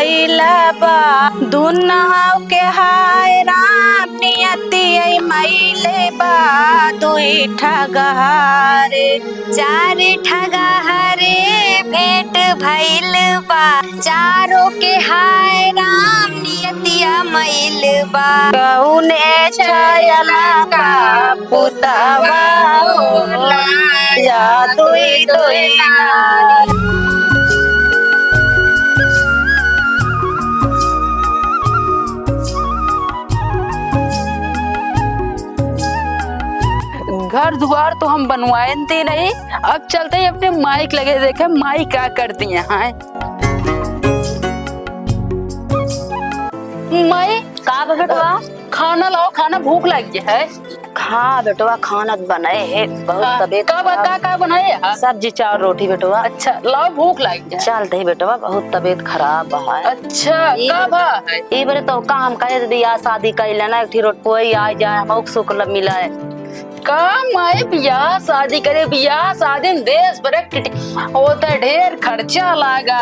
भइला बा दुनहाव के हाय राम नियति मइले बा दुई ठगहारे चार ठगहारे भेंट भइल बा चारों के हाय राम नियतिया मइल बा कौने छायला का पुतवा होला या दुई दुई नारी। घर द्वार तो हम बनवाए थे नहीं, अब चलते ही अपने माइक लगे देखे माइक क्या करती है। माई का बेटवा खाना लाओ, खाना भूख लगी है। हाँ बेटवा खाना बनाए है बहुत तबीयत का बनाए है? सब्जी चावल रोटी बेटवा। अच्छा लाओ भूख लगी है। चलते ही बेटवा बहुत तबीयत खराब है। अच्छा कब है? ई बार तो काम कहे दिया शादी कैले ना, एक ठी रोट कोई आ जाए हम सुख मिला है का माए बियाह शादी करे, बियाह शादी में देश भर होता ढेर खर्चा लागा,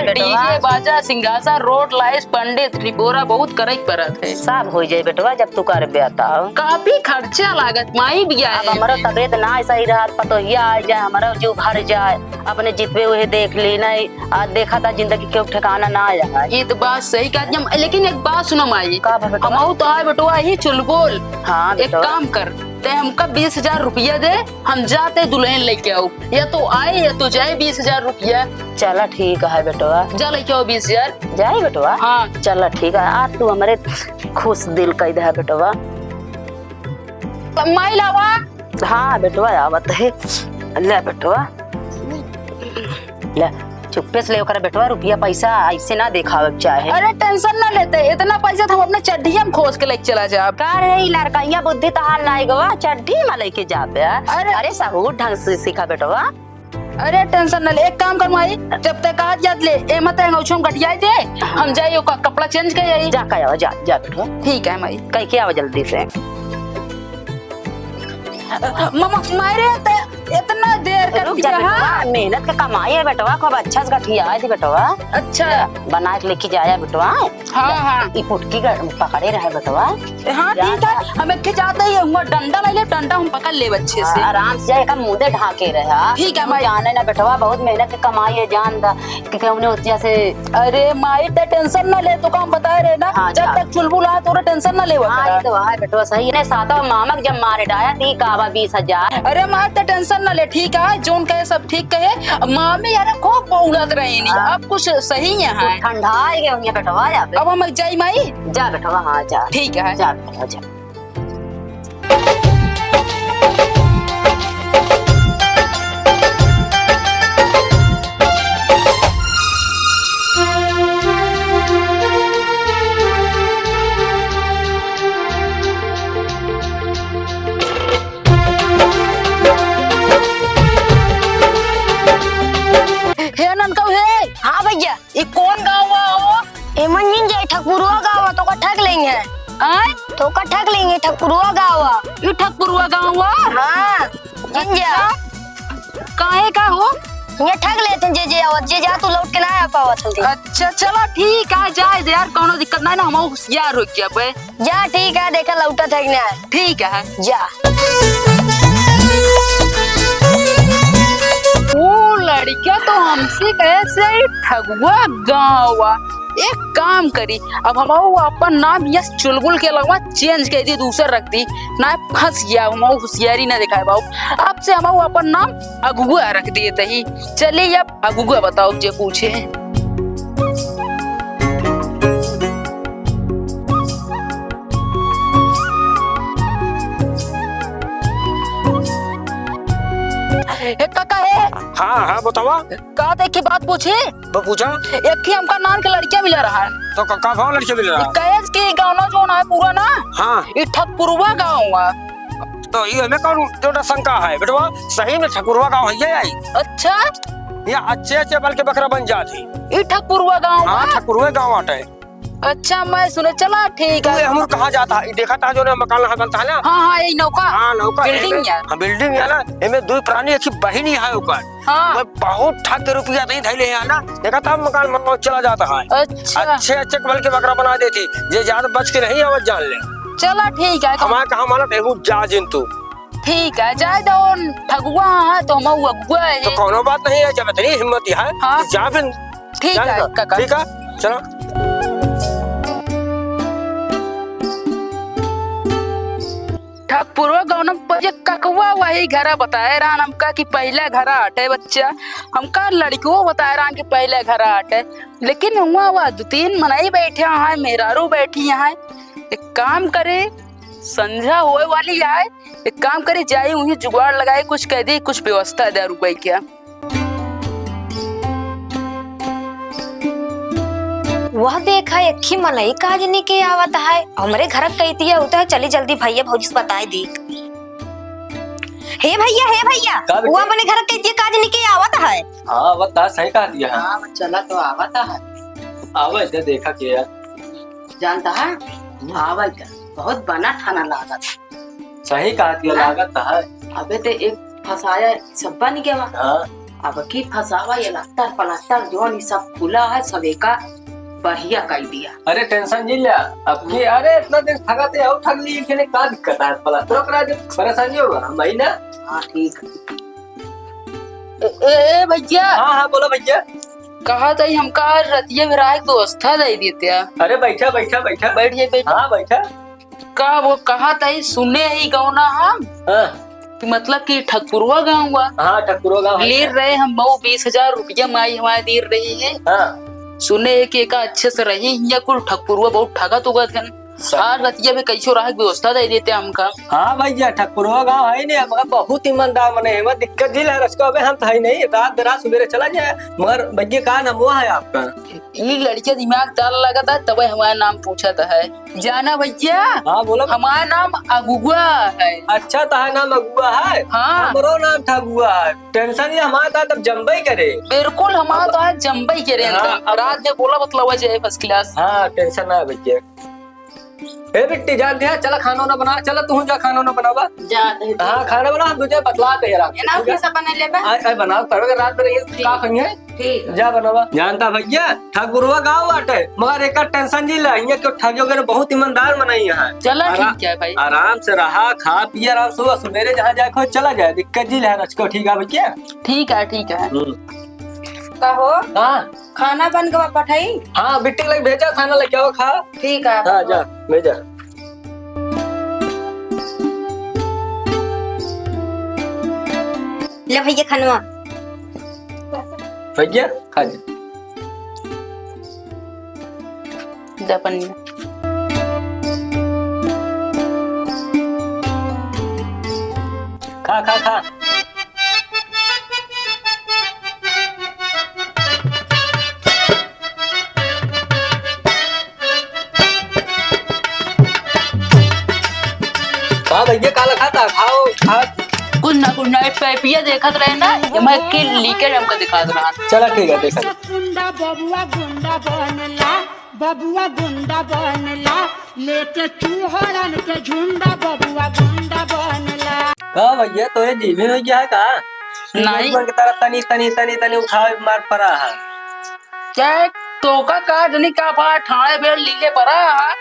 डीजे बाजा सिंघासा रोड लाइस पंडित रिपोरा बहुत करे पड़त है। सब हो जाए बेटवा जब तू कर बेता काफी खर्चा लागत माई बियाह। अब हमारा तबीयत ना ऐसा ही रहा पतो ही आ जाए हमारा जो भर जाए अपने जितवे हुए देख ली नहीं आज देखा था जिंदगी के ठिकाना ना आया। ये तो बात सही कहा, लेकिन एक बात सुनो माई हम तो आए बेटवा ही चुलबुल। हाँ एक काम कर हमका 20,000 रुपया दे, हम जाते दुल्हन लेके आओ, या तो आए या तो जाए 20,000 रुपया। चला ठीक है बेटवा जा लेके आओ 20,000 जाए बेटवा। हाँ चला ठीक है आज तू हमारे खुश दिल कह दे बेटवा। माई लावा। हाँ बेटवा आवत है ले बेटवा ले चुप्पे से ले बेटवा रुपया पैसा ऐसे ना दिखावे चाहे। अरे टेंशन ना लेते, इतना पैसा तो हम अपने चड्ढिया में खोज के लेके चला जाए। का रे लड़का बुद्धि तो हाल नहीं गवा चड्ढी में लेके जाबे। अरे सहूर ढंग से सीखा बेटवा। अरे टेंशन ना ले, एक काम कर माई जब तक आज याद ले ए मत अंगूठों गटिया दे, हम जाइयो का कपड़ा चेंज कर जाइए। जा का जा जा बेटवा। ठीक है माई कह के आवा जल्दी से। मामा मारे इतना देर कर दिया। मेहनत का कमाई है बेटवा, खूब अच्छा से गठिया है बेटवा। अच्छा बना के लेके जाया बेटवा। हाँ हाँ ई पुटकी पकड़े रहे बेटवा। हाँ ठीक है हम एक जाते ही हम डंडा ले ले, डंडा हम पकड़ ले अच्छे से आराम से जाए मुंह ढाके रहे। ठीक है माई। जाने ना बेटवा बहुत मेहनत की कमाई है जान दा कि हमने जैसे। अरे माई तो टेंशन ना ले, तो काम बताए रहे ना। हाँ, जब तक चुलबुल आया तो टेंशन ना ले। हाँ तो है बेटवा सही है। साता मामक जब मारे डाया थी कावा 20,000। अरे मार तो टेंशन ना ले, ठीक है जोन कहे सब ठीक कहे। मामी यार खूब बोलत रही नहीं। अब कुछ सही है ठंडा है गया बेटवा। अब हम जाई माई। जा बेटवा। हाँ जा ठीक है जा बेटवा जा। हाँ भैया ये कौन गाँव है? मंजिन जाए ठकुरुआ गाँव तो का ठग लेंगे। तो का ठग लेंगे ठकुरुआ गाँव। ये ठकुरुआ गाँव हाँ जिंजा काहे का हो? ये ठग लेते जे जे आवत जे जा तू लौट के ना आ पावत हल्दी। अच्छा चलो ठीक है जाए दे यार, कोनो दिक्कत नहीं ना, हम होशियार हो गया बे। जा ठीक है देखा लौटा ठगना है। ठीक है जा। वो लड़कियां तो हमसे कैसे ठगुआ गाँव। एक काम करी अब हम अपन नाम यस चुलबुल के अलावा चेंज कर दी, दूसरा रख दी ना, फंस गया हम होशियारी ना दिखाए बाबू। अब से हम अपन नाम अगुआ रख दिए तही। चलिए अब अगुआ बताओ जे पूछे। काका है। हाँ हाँ बतावा। का देख के बात पूछे वो पूछा एक ही हमका नाम के लड़किया मिला रहा है। तो का भाव लड़के मिल रहा। कैस की गाँव ना जो ना है पूरा ना। हाँ ये ठकुरुआ गाँव है। तो ये हमें कौन जो शंका है बेटवा, सही में ठकुरुआ गाँव है आई। अच्छा यहाँ अच्छे अच्छे बल के बकरा बन जाती। ये ठकुरुआ गाँव। हाँ ठकुरुआ गाँव आटे। अच्छा मैं सुने चला ठीक तू है। हमर कहाँ जाता है देखा था जो ना मकान लगा बनता है ना। हाँ हाँ यही नौका। हाँ नौका बिल्डिंग है। हाँ बिल्डिंग है ना एमे दो प्राणी अच्छी बहिनी है ऊपर। हाँ मैं बहुत ठग के रुपया नहीं धैले है ना देखा था मकान में चला जाता है। अच्छा अच्छे अच्छे कबल के बकरा बना देती जे ज्यादा बच के नहीं आवत जान ले। चला ठीक है। हमारे कहा माना तेहू जा जिन तू ठीक है जाए दो ठगुआ है तो हम अगुआ है। तो कोनो बात नहीं है जब इतनी हिम्मत है हाँ। तो जा फिर। ठीक है काका। ठीक है चलो। पूर्व गौनम पर ककवा वही घर बताए रहा हमका कि पहले घर हटे बच्चा हमका लड़कियों बताए रहा कि पहले घर हटे लेकिन हुआ 2-3 मनाई बैठे हैं मेहरारू बैठी हैं। एक काम करे संझा होए वाली है एक काम करे जाए वही जुगाड़ लगाए कुछ कह दी कुछ व्यवस्था दे रुपए क्या। वह देखा एक ही मनई काज नहीं के आवत है हमरे घर कहती है होता है चली जल्दी भैया भौजी से बताए दी। हे भैया वो अपने घर कहती है काज नहीं के आवत है। हाँ बता सही कहा दिया है। हाँ चला तो आवता है। आवे इधर देखा के यार जानता है आवा का बहुत बना ठाना लागत। सही कहा दिया लागत है। अबे ते एक फसाया सब बन गया। हाँ अब की फसावा ये लस्तर पलस्तर जो ये सब खुला है सब एका बढ़िया कर दिया। अरे टेंशन जी लिया अब की अरे इतना दिन ठगा थे और ठग ली फिर का दिक्कत है पला तो करा जो परेशानी होगा भाई ना। हाँ ठीक ए भैया। हाँ हाँ बोलो भैया। कहा था हमका रतिया मेरा एक व्यवस्था दे देते। अरे बैठा बैठा बैठा बैठ जाए बैठ। हाँ बैठा। का वो कहा था सुने ही गौना हम हाँ कि मतलब कि ठगपुरवा गाँव हुआ। हाँ ठकुरो गाँव ले रहे हम 20,000 रुपया माई हमारे दे रही है। हाँ सुने कि एक अच्छे से रही या कुल ठगपुरवा बहुत ठगा तो गन सार रतिया में कैसे रहा व्यवस्था दे देते हमका। हाँ भैया ठकुरो गाँव है नहीं मगर बहुत ईमानदार मने है दिक्कत जी है रसको अबे हम तो है नहीं रात रात सवेरे चला जाए मगर भैया का नाम हुआ है आपका। ये लड़के दिमाग डाल लगा था तब हमारा नाम पूछा था है जाना भैया। हाँ बोलो। हमारा नाम अगुआ है। अच्छा तो है नाम अगुआ है। हाँ हमरो नाम ठगुआ है टेंशन ये हमारा था तब जम्बई करे। बिल्कुल हमारा तो आज जम्बई के रेंज हाँ, रात में बोला बतलावा जाए फर्स्ट क्लास। हाँ टेंशन ना है भैया। ए बिट्टी जान दिया चला खाना ना बना चला तू जा खाना ना बनावा। हाँ खाना बना हम तुझे बतला दे यार ना कैसा बना ले बा आई बनाओ करोगे रात में रहिए का कहिए ठीक जा बनावा। जानता भैया ठगुरवा गाँव बाटे मगर एक टेंशन जी ला क्यों ठगोगे बहुत ईमानदार मनाई यहाँ। चला ठीक है भाई। आराम से रहा खा पिए आराम सुबह सवेरे जहाँ जाए खो चला जाए दिक्कत जी है रचको ठीक है भैया। ठीक है ठीक है। कहो हाँ खाना बन के पठाई। हाँ बिट्टी लग भेजा खाना लेके आओ खा। ठीक है हाँ जा भेजा। ले भैया खनवा भैया खा जा। जापान में खा खा खा। खा भैया काला खाता खाओ खा। कुछ ना पैपिया देखत रहे ना ये मैं के लीकेज हमको दिखा रहा। चला ठीक है देखा। गुंडा गुंडा बनला लेके चूहड़न के झुंडा बबुआ गुंडा बनला। का भैया तोरे जीवी हो गया है का नहीं। बन के तारा तनी तनी तनी तनी उठा मार पड़ा है। क्या तो का काज नहीं का पा ठाणे बेर लीले पड़ा है।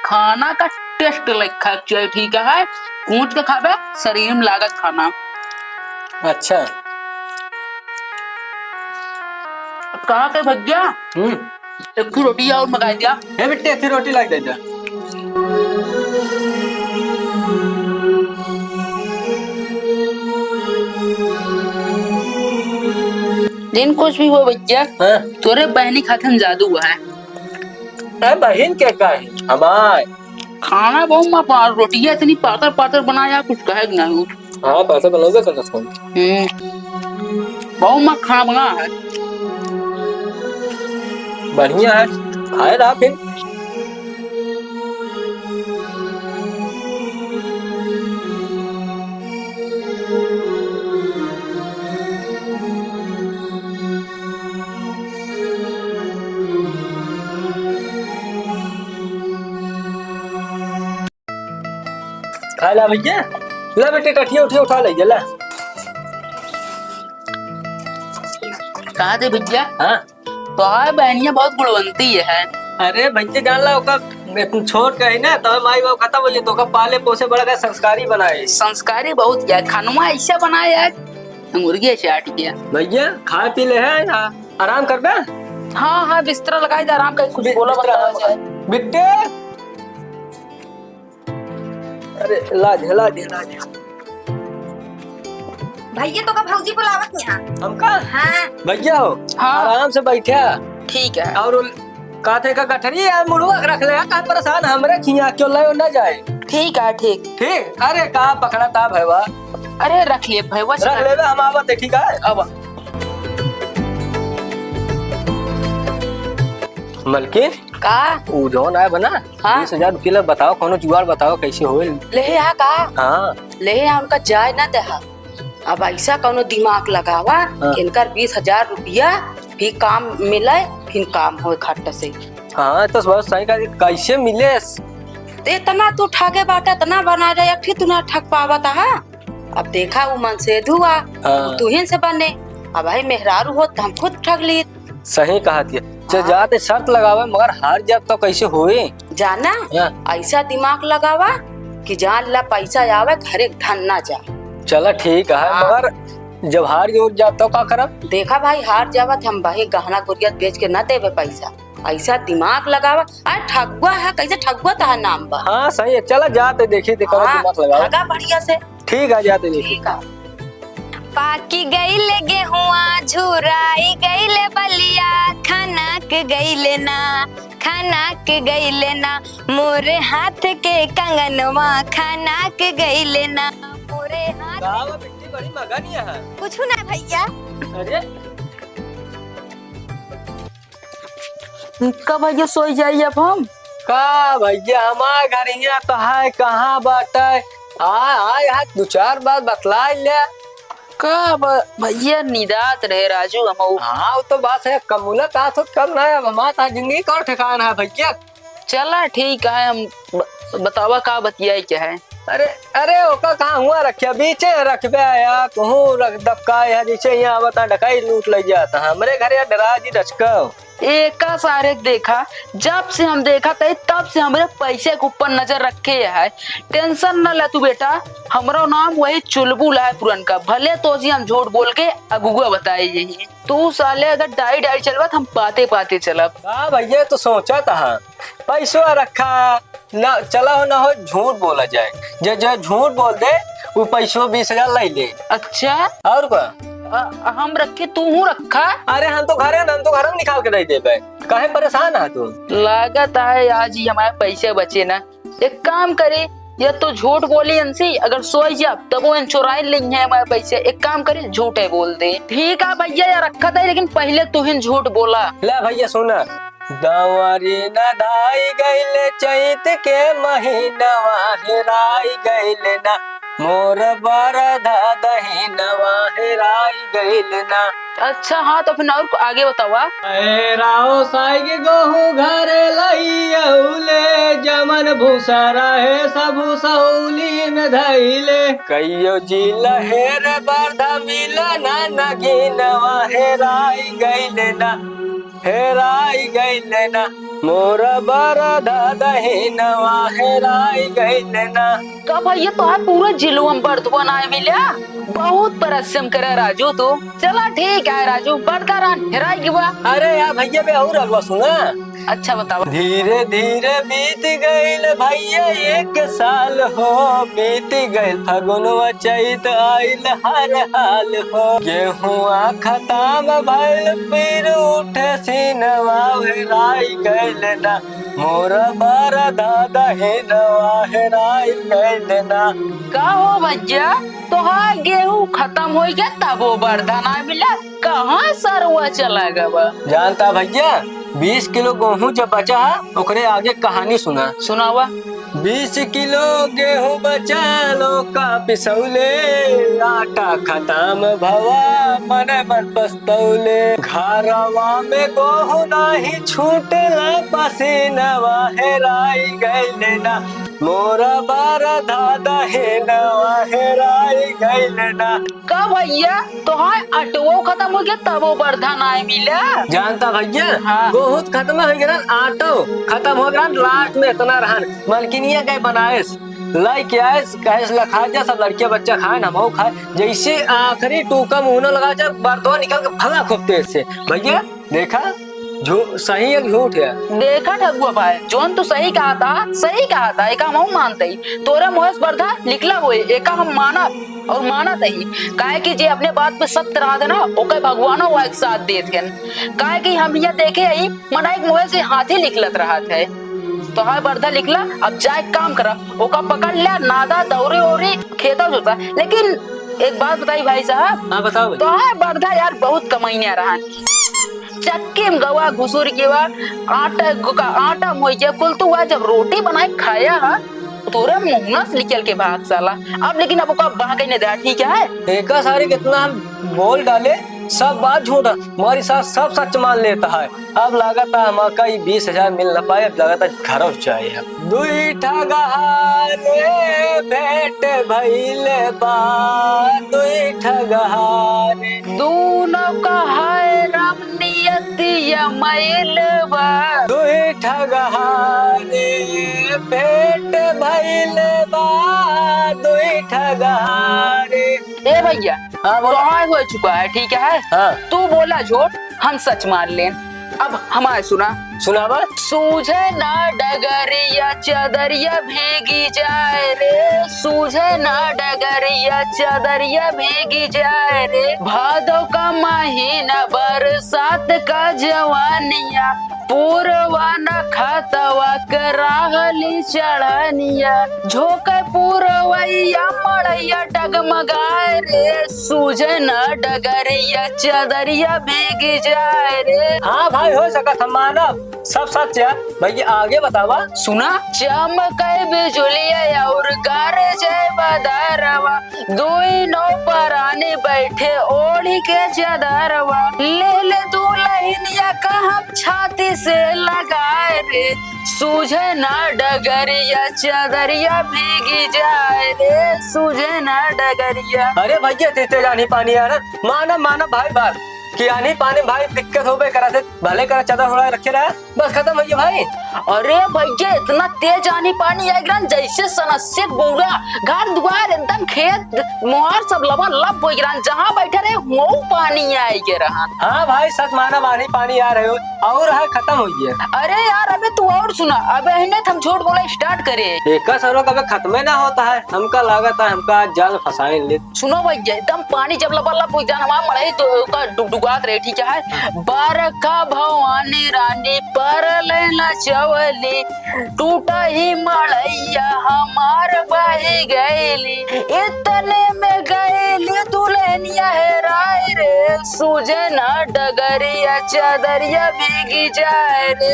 खाना का टेस्ट लिखा चाहिए ठीक है कूट के खावे शरीर में लागत खाना। अच्छा कहा के भैया एक की रोटी और मंगा दिया। हे बेटे फिर रोटी लग दे जा। दिन कुछ भी हो भैया हाँ तोरे बहनी खाते जादू हुआ है। अरे बहन के का है हमार खाना बहुत मां पार रोटियां इतनी पातर पातर बनाया कुछ कहे नहीं। हाँ पैसा बनोगे कर सकते बहुत मां खाना बना है बढ़िया है खाए रहा फिर। खा ला भैया। ला बेटे टटिया उठिया उठा ले ला। कहा थे भैया? हाँ तो हाँ बहनिया बहुत गुणवंती है। अरे भैया जान ला ओका छोड़ के ही ना तो माई बाप खत्म हो जाए तो ओका पाले पोसे बड़ा का संस्कारी बनाए। संस्कारी बहुत क्या खानुआ ऐसा बनाया है मुर्गी चाट गया। भैया खा पी ले है ना आराम कर बे। हाँ हाँ बिस्तर लगाई दे आराम कर कुछ बोला बता बिट्टे। अरे लाज लाज भैया तो का भौजी बुलावत यहाँ। हमका हाँ भैया हो हाँ। आराम से बैठा ठीक है। और काथे का गठरी यार मुड़वा रख ले का परेशान हमरे खिया क्यों ले ना जाए। ठीक है ठीक। ठीक अरे का पकड़ा था भैया। अरे रख लिए भैया रख ले हम आवत है ठीक है। अब मलकिन का ऊ जौन आए बना हाँ? 20,000 रुपया बताओ कोनो जुगाड़ बताओ कैसे होए। ले आ का हाँ ले आ उनका जाय ना दे। अब ऐसा कोनो दिमाग लगावा कि इनका 20,000 रुपया भी काम मिले फिर काम हो खट से। हाँ तो बहुत सही का कैसे मिले। इतना तू ठगे बाटा इतना बना जाए फिर तू ना ठग पावा था। अब देखा वो मन से धुआ हाँ। तू ही से बने। अब भाई मेहरारू हो तो हम खुद ठग लिए। सही कहा थी जाते शर्त लगावे मगर हार जब तो कैसे होए। जाना ऐसा दिमाग लगावा कि जान ला पैसा आवे घरे धन ना जा। चला ठीक है हाँ। मगर जब हार जो जाता तो का करब। देखा भाई हार जावत हम भाई गहना गुड़िया बेच के न देवे पैसा। ऐसा दिमाग लगावा। अरे ठगुआ है कैसे ठगुआ था नाम बा। हाँ सही है चला जाते देखी दिमाग लगाओ। ठगा बढ़िया से। ठीक है जाते देखी। ठीक है। पाकी गईले गेहुआ झुराई गईले बलिया खनक गईले ना खनक गईले ना मोरे हाथ के कंगनवा खनक गईले ना मोरे हाथ। गाँव में मिट्टी बड़ी मगन है। कुछ ना भैया। अरे कब भैया सोई जाइए अब हम का भैया हमारे घर यहाँ तो है कहाँ बाटे आय आय 2-4 बार बतला ले। का भैया निदात रहे राजू हम। हाँ वो तो बात है कमूला का तो कम ना है हमारा जिंदगी का ठिकाना है भैया। चला ठीक है हम बतावा का बतिया क्या है। अरे अरे ओका कहाँ हुआ रखिया बीचे रखबे या कहूँ रख दबका या जैसे यहाँ बता डकाई लूट ले जाता हमरे घर या डरा जी रचको। एका सारे देखा जब से हम देखा था तब से हमारे पैसे के ऊपर नजर रखे है। टेंशन न ले तू बेटा हमारा नाम वही चुलबुल है पुरन का। भले तो जी हम झूठ बोल के अगुआ बताए यही तू साले अगर डाई डाई चलवा हम पाते पाते चलब। हाँ भैया तो सोचा था पैसा रखा ना चला हो ना हो झूठ बोला जाए जो झूठ बोल दे वो पैसों 20,000 ले ले। अच्छा और क्या हम रखे तू हूँ रखा। अरे हम तो घर में निकाल के दे देबे काहे परेशान है तू। लागत है आज ही हमारे पैसे बचे ना। एक काम करे या तो झूठ बोली इनसे अगर सोई जा तब वो चुराई लेंगे हमारे पैसे। एक काम करे झूठे बोल दे। ठीक है भैया यार रखा था लेकिन पहले तू ही झूठ बोला। ले भैया सुना दवारी न दाई गईले चैत के महीनवा हेराई गईले ना मोर बरधा दहीनवा हेराई गईले ना। अच्छा हाँ तो फिर और आगे बतावा। राओ साई गोहू घरे लईले जमन भूसा रहे सबू सऊली में धैले कईयो जी लहेर बरधा मिलना नगीनवा हेराई गईले ना हेराई गईले ना मोर बरधा दहीनवा हेराई गईले ना। तो भैया तो है पूरा जिलो हम बर्थ बनाए मिला। बहुत परिश्रम करे राजू तू। चला ठीक है राजू बढ़ता रहा हेराई गिवा। अरे यार भैया बे और अगवा सुना। अच्छा बताओ। धीरे धीरे बीत गईल भैया 1 साल हो बीत गईल फगुनवा चैत आइल हर हाल हो गेहुआ खत्म भइल फिर उठे सीनवा हेराई गईल ना मोर बरधा दहीनवा हेराई गईल ना। का हो भैया तो हाँ गेहूं खत्म हो गया तब वो बरधा ना मिला कहाँ सरवा चला गया। जानता भैया 20 किलो गेहूं जब बचा है ओकरे आगे कहानी सुना। सुनावा। 20 किलो गेहूं बचा लो का पिसौले आटा खत्म भवा मन मन पस्तौले घरवा में गेहूं नहीं छूटला पसीनवा हेराई गईले ना मोरा बारा दादा है नवा हेराई गइल ना। का भैया तो हाँ अटवो खत्म हो गया तब वो वर्धा ना मिला। जानता भैया हाँ। बहुत खत्म हो गया ऑटो खत्म हो गया लास्ट में इतना रहन मलकिनिया के बनाएस लाई के आए कहे लखा जा सब लड़के बच्चा खाए ना मऊ खाए जैसे आखिरी टूका मुंह लगा जब बर्तवा निकल के भगा खूब तेज से भैया देखा सही है झूठ है। देखा ठगुआ भाई जोन तो सही कहा था एका हम मानते ही तोरा मोहस वर्धा निकला हुए एका हम माना और माना तही काहे कि जे अपने बात पे सत्य रहा था ना ओके भगवानो वो एक साथ देत गन काहे कि हम यहाँ देखे ही मना एक मोह से हाथी निकलत रहा था तो हाँ वर्धा निकला अब जाए काम करा ओका पकड़ लिया नादा दौरे ओरे खेता जोता। लेकिन एक बात बताई भाई साहब। हाँ बताओ। तो हाँ वर्धा यार बहुत कमाईने रहा चक्के में गवा घुसूर के बाद आटा मोइया कुल तो हुआ जब रोटी बनाए खाया हा तोरा मुंह से निकल के भाग साला। अब लेकिन अब का भाग नहीं दे ठीक है एक सारी कितना हम बोल डाले सब बात झूठा हमारी सास सब सच मान लेता है। अब लागत है हमारा 20,000 मिल न पाए अब लागत है घर चाहिए। दुई ठगहारे भेंट भइले बा दुई ठगहारे दोनों का है राम नियतिया मैलवा दुई ठगहारे भेंट भइले बा दुई ठगहारे। ए भैया हाँ तो हाँ हो चुका है ठीक है। हाँ तू बोला झूठ हम सच मान लें। अब हमारे सुना बा सूझे ना डगरिया चदरिया भीगी जाए रे सूझे ना डगरिया चदरिया भीगी जाए रे भादो का महीना बरसात का जवानिया पूरवा न खातवा कराहली चढ़निया झोंके पूरवैया मड़ैया डगमगाए रे सूझे न डगरिया चदरिया भीगी जाए रे। हाँ भाई हो सका था मानव सब सच है भैया आगे बतावा। सुना चमके बिजुलिया और गारे जय बदारवा दुई नौ पराने बैठे ओढ़ी के चदरवा ले दुल्हनिया का हम छाती से लगाए रे सूझे ना डगरिया चदरिया भीगी जाए रे सूझे ना डगरिया। अरे भैया देते जानी पानी यार मानव भाई बात कि आनी पानी भाई दिक्कत हो गई करा थे भले करा चादर थोड़ा रखे रहा बस खत्म भैया भाई। अरे भैया इतना तेज आनी पानी आएगा जैसे सनस्यक बौरा घर द्वार एकदम खेत मुहार सब लबा लब हो गिरा जहाँ बैठे रहे वो पानी आएगा रहा। हाँ भाई सच माना पानी पानी आ रहे हो और है खत्म हो गया। अरे यार अबे तू और सुना अबे इन्हें हम झूठ बोला स्टार्ट करे एक सरो कभी खत्म ना होता है हमका लागत है हमका जाल फंसाए ले। सुनो भैया एकदम पानी जब लबा लब हो जान हमारा मड़े तो डुगडुगात रहे ठीक है। बरखा भवानी रानी पर लेना चवली टूटा ही मड़ैया हमार बही गईली इतने में गईली दुल्हनिया हेराए रे सूझे ना डगरिया चदरिया भीगी जाए रे।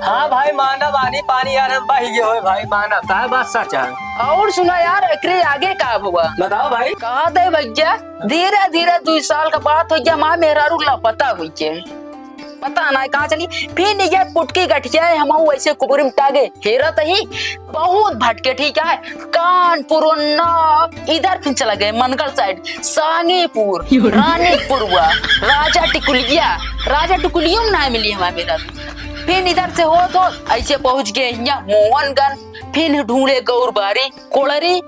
हाँ भाई मानव आनी पानी यार हम बही गए हो भाई मानव था बात सच है। और सुना यार एकरे आगे का हुआ बताओ भाई। कहा दे भैया धीरे धीरे 2 साल का बात हो गया माँ मेरा रूला पता हुई के पता ना कहाँ चली फिर ये पुटकी गठिया है हम वैसे कुकुरी टागे हेरा ही बहुत भटके ठीक है कानपुर इधर फिर चला गए मनगढ़ साइड सांगीपुर रानीपुर हुआ राजा टिकुलिया में ना मिली हमारे मेरा फिर इधर से हो तो ऐसे पहुंच गए यहाँ मोहनगंज फिर ढूंढे गौरबारी कोड़री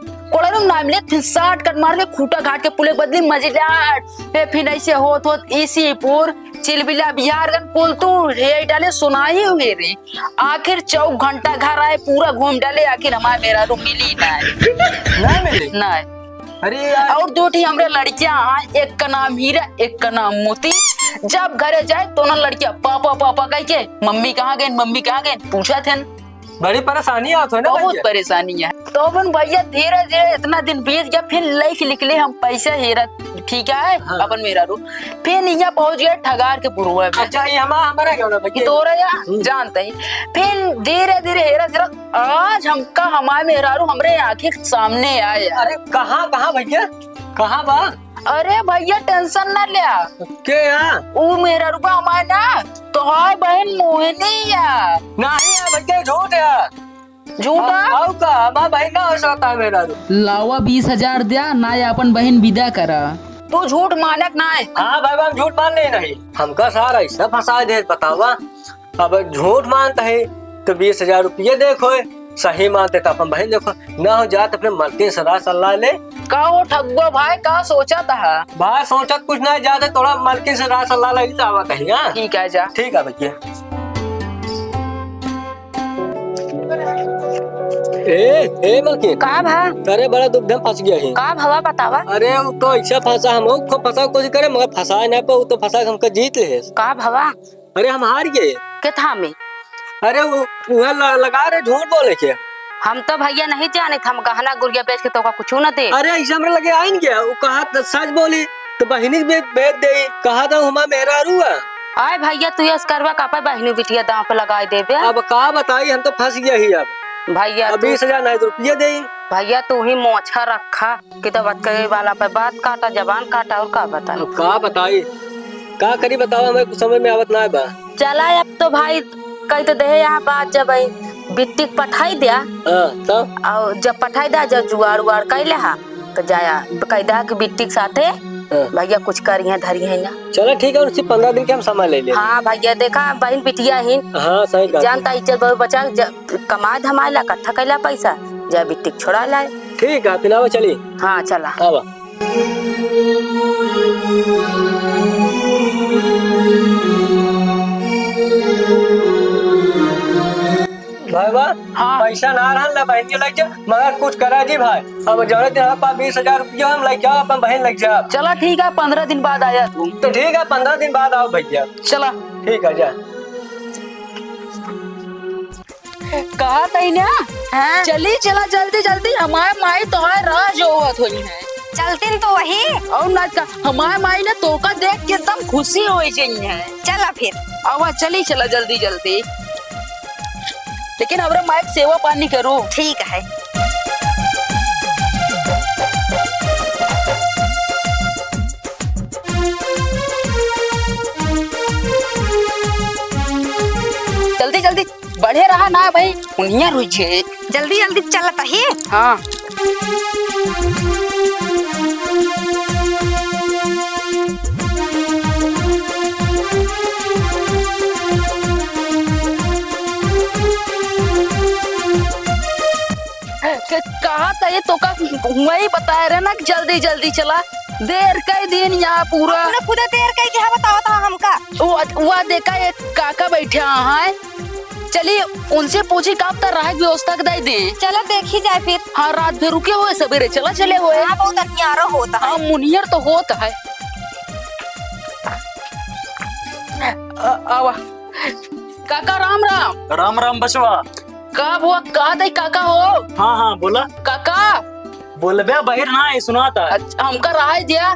नाम ले फिर 60 कट मार के खूटा घाट के पुले बदली मजिलाट फिर ऐसे हो इसीपुर चिलबिला बिहारगंज पुल तू रे डाले सुनाई हुए रे आखिर 4 घंटा घर आए पूरा घूम डाले आखिर हमारे मेरा रूम मिली ना मिली ना। अरे यार और 2 हमारे लड़कियां एक का नाम हीरा एक का नाम मोती जब घरे जाए तो ना लड़कियां पापा कह के मम्मी कहाँ गए पूछा थे बड़ी परेशानी आती है ना बहुत परेशानी है। तो अपन भैया धीरे धीरे इतना दिन बीत गया फिर लेके निकले हम पैसा हेरा ठीक है। हाँ। अपन मेरा रू फिर यहाँ पहुंच गया ठगार के पूर्व। अच्छा ये हमारा क्यों ना तोरा यार जानते ही फिर धीरे धीरे हेरा आज हमका हमारे मेरा रू हमारे आंखें सामने आए। अरे कहाँ भैया कहाँ बा? अरे भैया टेंशन ना लिया के यहाँ वो मेरा रुपया हमारे ना तो हाय बहन मोहिनी या नहीं है भैया झूठ है झूठा आओ का हमारा बहन ना हो सकता है मेरा लावा 20,000 दिया ना या अपन बहन विदा करा। तू झूठ मानक ना है। हाँ भाई हम झूठ मान नहीं हमका सारा ऐसा फंसा दे बतावा। अब झूठ मानता है तो 20,000 रुपये देखो, सही मानते तो अपन बहन देखो, ना हो जात अपने मलकिन सदा सलाह ले। का वो ठगुआ भाई का सोचा था? भाई सोचत कुछ नहीं जाते, थोड़ा मलकिन सदा सलाह लगी जावा कहीं। हाँ ठीक है जा। ठीक है भैया। ए मलकिन का भा अरे बड़ा दुबधम फंस गया है। का भवा बतावा। अरे वो तो ऐसा फंसा, हम को फंसा कोशिश करे मगर फंसा नहीं पाओ, तो फंसा हमको जीत ले। का भवा अरे हम हार गए। के था में अरे वो लगा रहे झूठ बोले के। हम तो भैया नहीं जाने थे, हम गहना गुड़िया बेच के तो का कुछ न दे। अरे ऐसा हमरे लगे आइन गया, वो कहा तो सच बोली तो बहिनी बेच दे, कहा था हमारा मेहरा रुआ। आए भैया तू यस करवा का बहनी बिटिया दांव पे लगाई देबे। अब का बताई, हम तो फंस गया ही। अब भैया 20,000 नहीं तो रुपये दे। भैया तू ही मोछा रखा कि तो बात करे वाला पे बात काटा, जबान काटा, और का बता। अब का बताई, का करी बताओ, हमें कुछ समझ में आवत ना बा। चला अब तो भाई कही तो दे यहाँ बात, जब बिट्टी पठाई दिया तब और जब पठाई दिया, जब जुआर उगार कैले हा तो जाया कैदा के बिट्टी के साथे भैया कुछ करिए धरी है ना। चलो ठीक है, उसी 15 दिन के हम समय ले ले। हाँ भैया देखा बहन बिटिया ही हाँ सही बात। जानता इज्जत बहुत बचा, कमा धमाला इकट्ठा कैला पैसा जब बिट्टी छोड़ा लाए। ठीक है पिलावा चली। हाँ चला। आवा भाई वाह। हाँ। पैसा ना रहन ला बहन लग जा, मगर कुछ करा जी भाई। अब जरूरत है पास 20,000 रुपया हम लग जाओ, अपन बहन लग जा। चला ठीक है 15 दिन बाद आया तू। तो ठीक है 15 दिन बाद आओ भैया। चला ठीक है जा। कहा था ना। हाँ? चली चला जल्दी जल्दी, हमारे माई तुम्हारे राह जो हुआ थोड़ी है। चलते तो वही और ना का हमारे माई ने तो का देख के एकदम खुशी हो है। चला फिर। आवा चली चला जल्दी जल्दी, लेकिन अब माइक सेवा पानी करो। ठीक है। जल्दी जल्दी बढ़े रहा ना भाई, उनिया रुझे। जल्दी जल्दी चलता ही। हाँ कहा था ये तो का वही बताया रहे ना कि जल्दी जल्दी चला। देर कई दिन यहाँ पूरा पूरा देर कई क्या बताओ था हमका। वो देखा ये काका बैठे है, चलिए उनसे पूछी कब तक राहत व्यवस्था दे दे। चलो देखी जाए फिर। हाँ रात भर रुके हुए सवेरे चला चले हुए। हाँ बहुत अन्यारो होता है। हाँ मुनियर तो होता है। आवा काका राम राम। राम राम बचवा। कब हुआ कहा था काका हो? हाँ हाँ बोला काका बोल बे बाहर ना है सुनाता है। अच्छा, हमका राह दिया।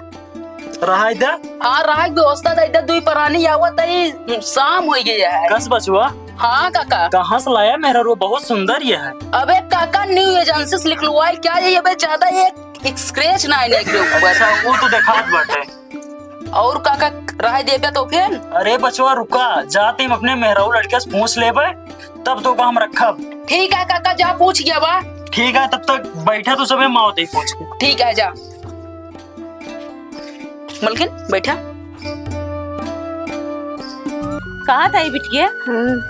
रहा इधर। हाँ राह व्यवस्था था इधर दुई परानी आवत है, शाम हो गया है। कस बचवा। हाँ काका। कहाँ से लाया मेरा रो, बहुत सुंदर ये है। अबे काका न्यू एजेंसी से लिख लो क्या ये अबे ज्यादा एक स्क्रैच ना आने के ऊपर। अच्छा वो तो देखात बाटे। और काका राय दे पे तो फिर। अरे बचवा रुका, जाते हम अपने मेहराऊ लड़के से पूछ ले तब तो काम रखा। ठीक है काका जा पूछ गया बा। ठीक है तब तक बैठा तो सबे माओ ही पूछ के। ठीक है जा मलकिन बैठा। कहा था बिटिया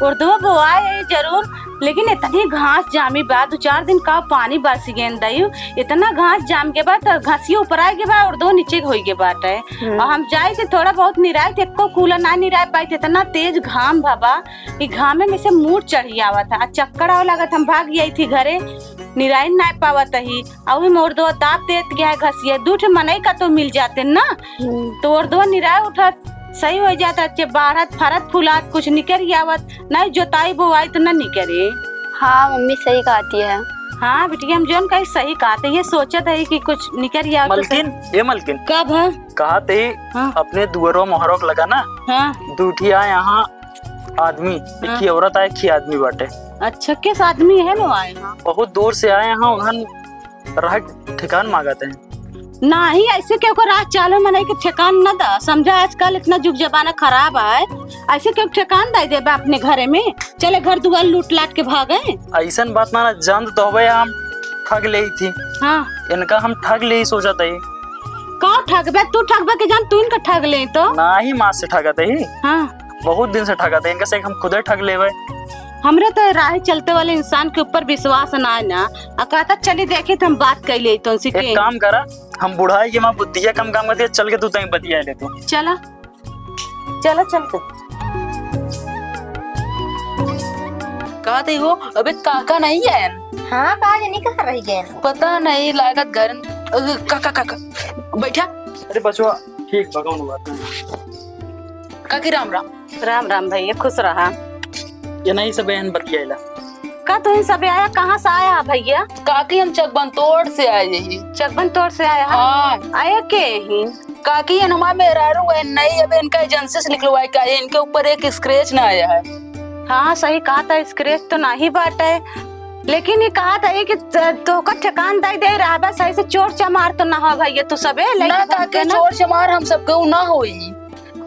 उर्दू बोआए है जरूर, लेकिन इतनी घास जामी बाद 2-4 दिन का पानी बरस गेन दयु, इतना घास जाम के बाद घासियो ऊपर आए के बाद उर्दू नीचे होई के बात है। और हम जाए थे थोड़ा बहुत निराय थे, एको कूला ना निराय पाई थे, इतना तेज घाम बाबा कि घामे में से मूड चढ़ी आवा था, चक्कर आवा लगा था। हम भाग गई थी घरे, निराय ना पावत ही और उर्दू दाप देत गया है घसिया दूठ मनई का तो मिल जाते ना, तो उर्दू निराय उठा सही हो जाता। अच्छे बाढ़त फरत फुलात कुछ निकल आवत नहीं, जोताई बोवाई तो न निकले। हाँ मम्मी सही कहती है। हाँ बिटिया हम जोन कहीं सही कहते, ये सोचत है कि कुछ निकल आवत। मलकिन ये मलकिन कब है कहा थे हाँ। अपने दुअरो मोहरोक लगा ना। हाँ दूठिया यहाँ आदमी एक ही औरत आए, एक ही आदमी बाटे। अच्छा किस आदमी है वो आए? बहुत दूर से आए यहाँ, उन्होंने रह ठिकान मांगते हैं। नहीं ऐसे क्यों कर रात चालो मनाई के ठेकान न दा समझा। आजकल इतना जुग जमाना खराब है, ऐसे क्यों ठेकान दे देबा अपने घरे में। चले घर दुआर लूट लाट के भागे। ऐसा बात ना जान तो हवे हम ठग ले थी। हाँ इनका हम ठग ले ही सोचा था। का ठगबे तू ठगबे के जान तू इनका ठग ले तो ना ही माँ से ठगा थे। हाँ बहुत दिन से ठगा थे इनका से हम खुद ठग लेवे। हमरे तो राह चलते वाले इंसान के ऊपर विश्वास ना है ना। कहता चली देखे तो हम बात कर ले तो उनसे के एक काम करा, हम बुढ़ाई की माँ बुद्धिया कम काम करती है, चल के तू तई बतिया ले तू। चला चला चलते। कहा थे हो अबे काका नहीं है। हाँ का जानी कहाँ रह गए। पता नहीं लागत घर काका काका बैठा। अरे बचवा ठीक भगवान बात काकी राम राम। राम राम भैया खुश रहा। ये नहीं सब बहन बतियाला। का तू सब आया कहाँ से आया भैया। काकी हम चकबंतोड़ से आए यही। चकबन तोड़ से आया। हाँ आया के ही काकी है हमारे मेहरारू है नहीं। अब इनका एजेंसी से निकलवाए का है, इनके ऊपर एक स्क्रैच ना आया है। हाँ सही कहा था, स्क्रैच तो नहीं बाटे, लेकिन ये कहा था कि तो का ठेकान दे रहा बस सही से चोर चमार तो ना हो भैया तू सबे ना काकी चोर चमार हम सबको ना होई।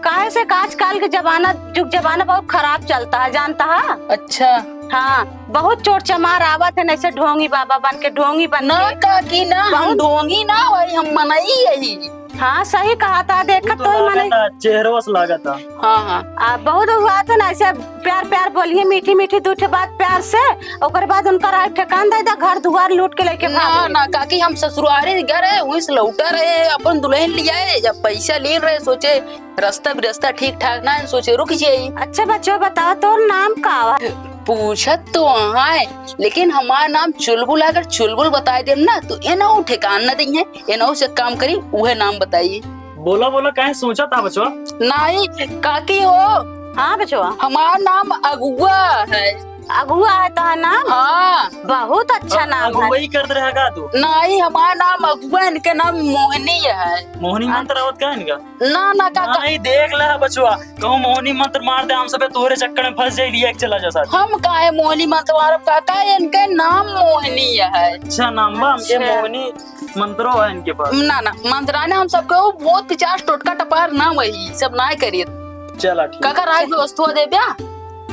काहे से आजकल के जमाना जुग जमाना बहुत खराब चलता है जानता है। अच्छा हाँ बहुत चोर चमार आवत है ऐसे ढोंगी बाबा बन के ढोंगी बन ना के। काकी ना हम ढोंगी ना भाई हम मनाई यही। हाँ सही कहा था, देखा तो मैंने चेहरा से लगा था। हाँ हाँ बहुत हुआ था ना ऐसे प्यार प्यार बोलिए मीठी मीठी दूठे बात प्यार से ओकर बाद उनका राय ठेकान दे दा घर दुआर लूट के लेके ना भाग ना काकी हम ससुरारे गए वहीं से लौटा रहे अपन दुल्हन लिया है जब पैसा ले रहे सोचे रास्ता ठीक ठाक ना सोचे रुक जाये। अच्छा बच्चों बताओ तो नाम का पूछत तो वहाँ है लेकिन हमारा नाम चुलबुल अगर चुलबुल बताए दे ना तो एनाऊ ठेकान न दी है। एनाऊ से काम करी वह नाम बताइए। बोला बोला कहीं सोचा था बचवा। नहीं काकी हो हाँ बच्चों हमारा नाम अगुआ है। अगुआ है तो नाम। हाँ बहुत अच्छा नाम है। वही कर रहेगा तू। नहीं हमारा नाम अगुआ इनके नाम मोहिनी है। मोहिनी मंत्र आवत क्या इनका। ना ना काका नहीं देख ले बचवा कहूँ मोहिनी मंत्र मार दे हम सब तोहरे चक्कर में फंस जाए लिया चला जा साथ। हम काहे मोहिनी मंत्र मारब काका इनके नाम मोहिनी है। अच्छा नाम बा ये मोहिनी मंत्रो है इनके पास। ना ना मंत्राने हम सबको बहुत 50 टोटका टपार ना वही सब ना करिए। चला ठीक काका राय व्यवस्था दे ब्या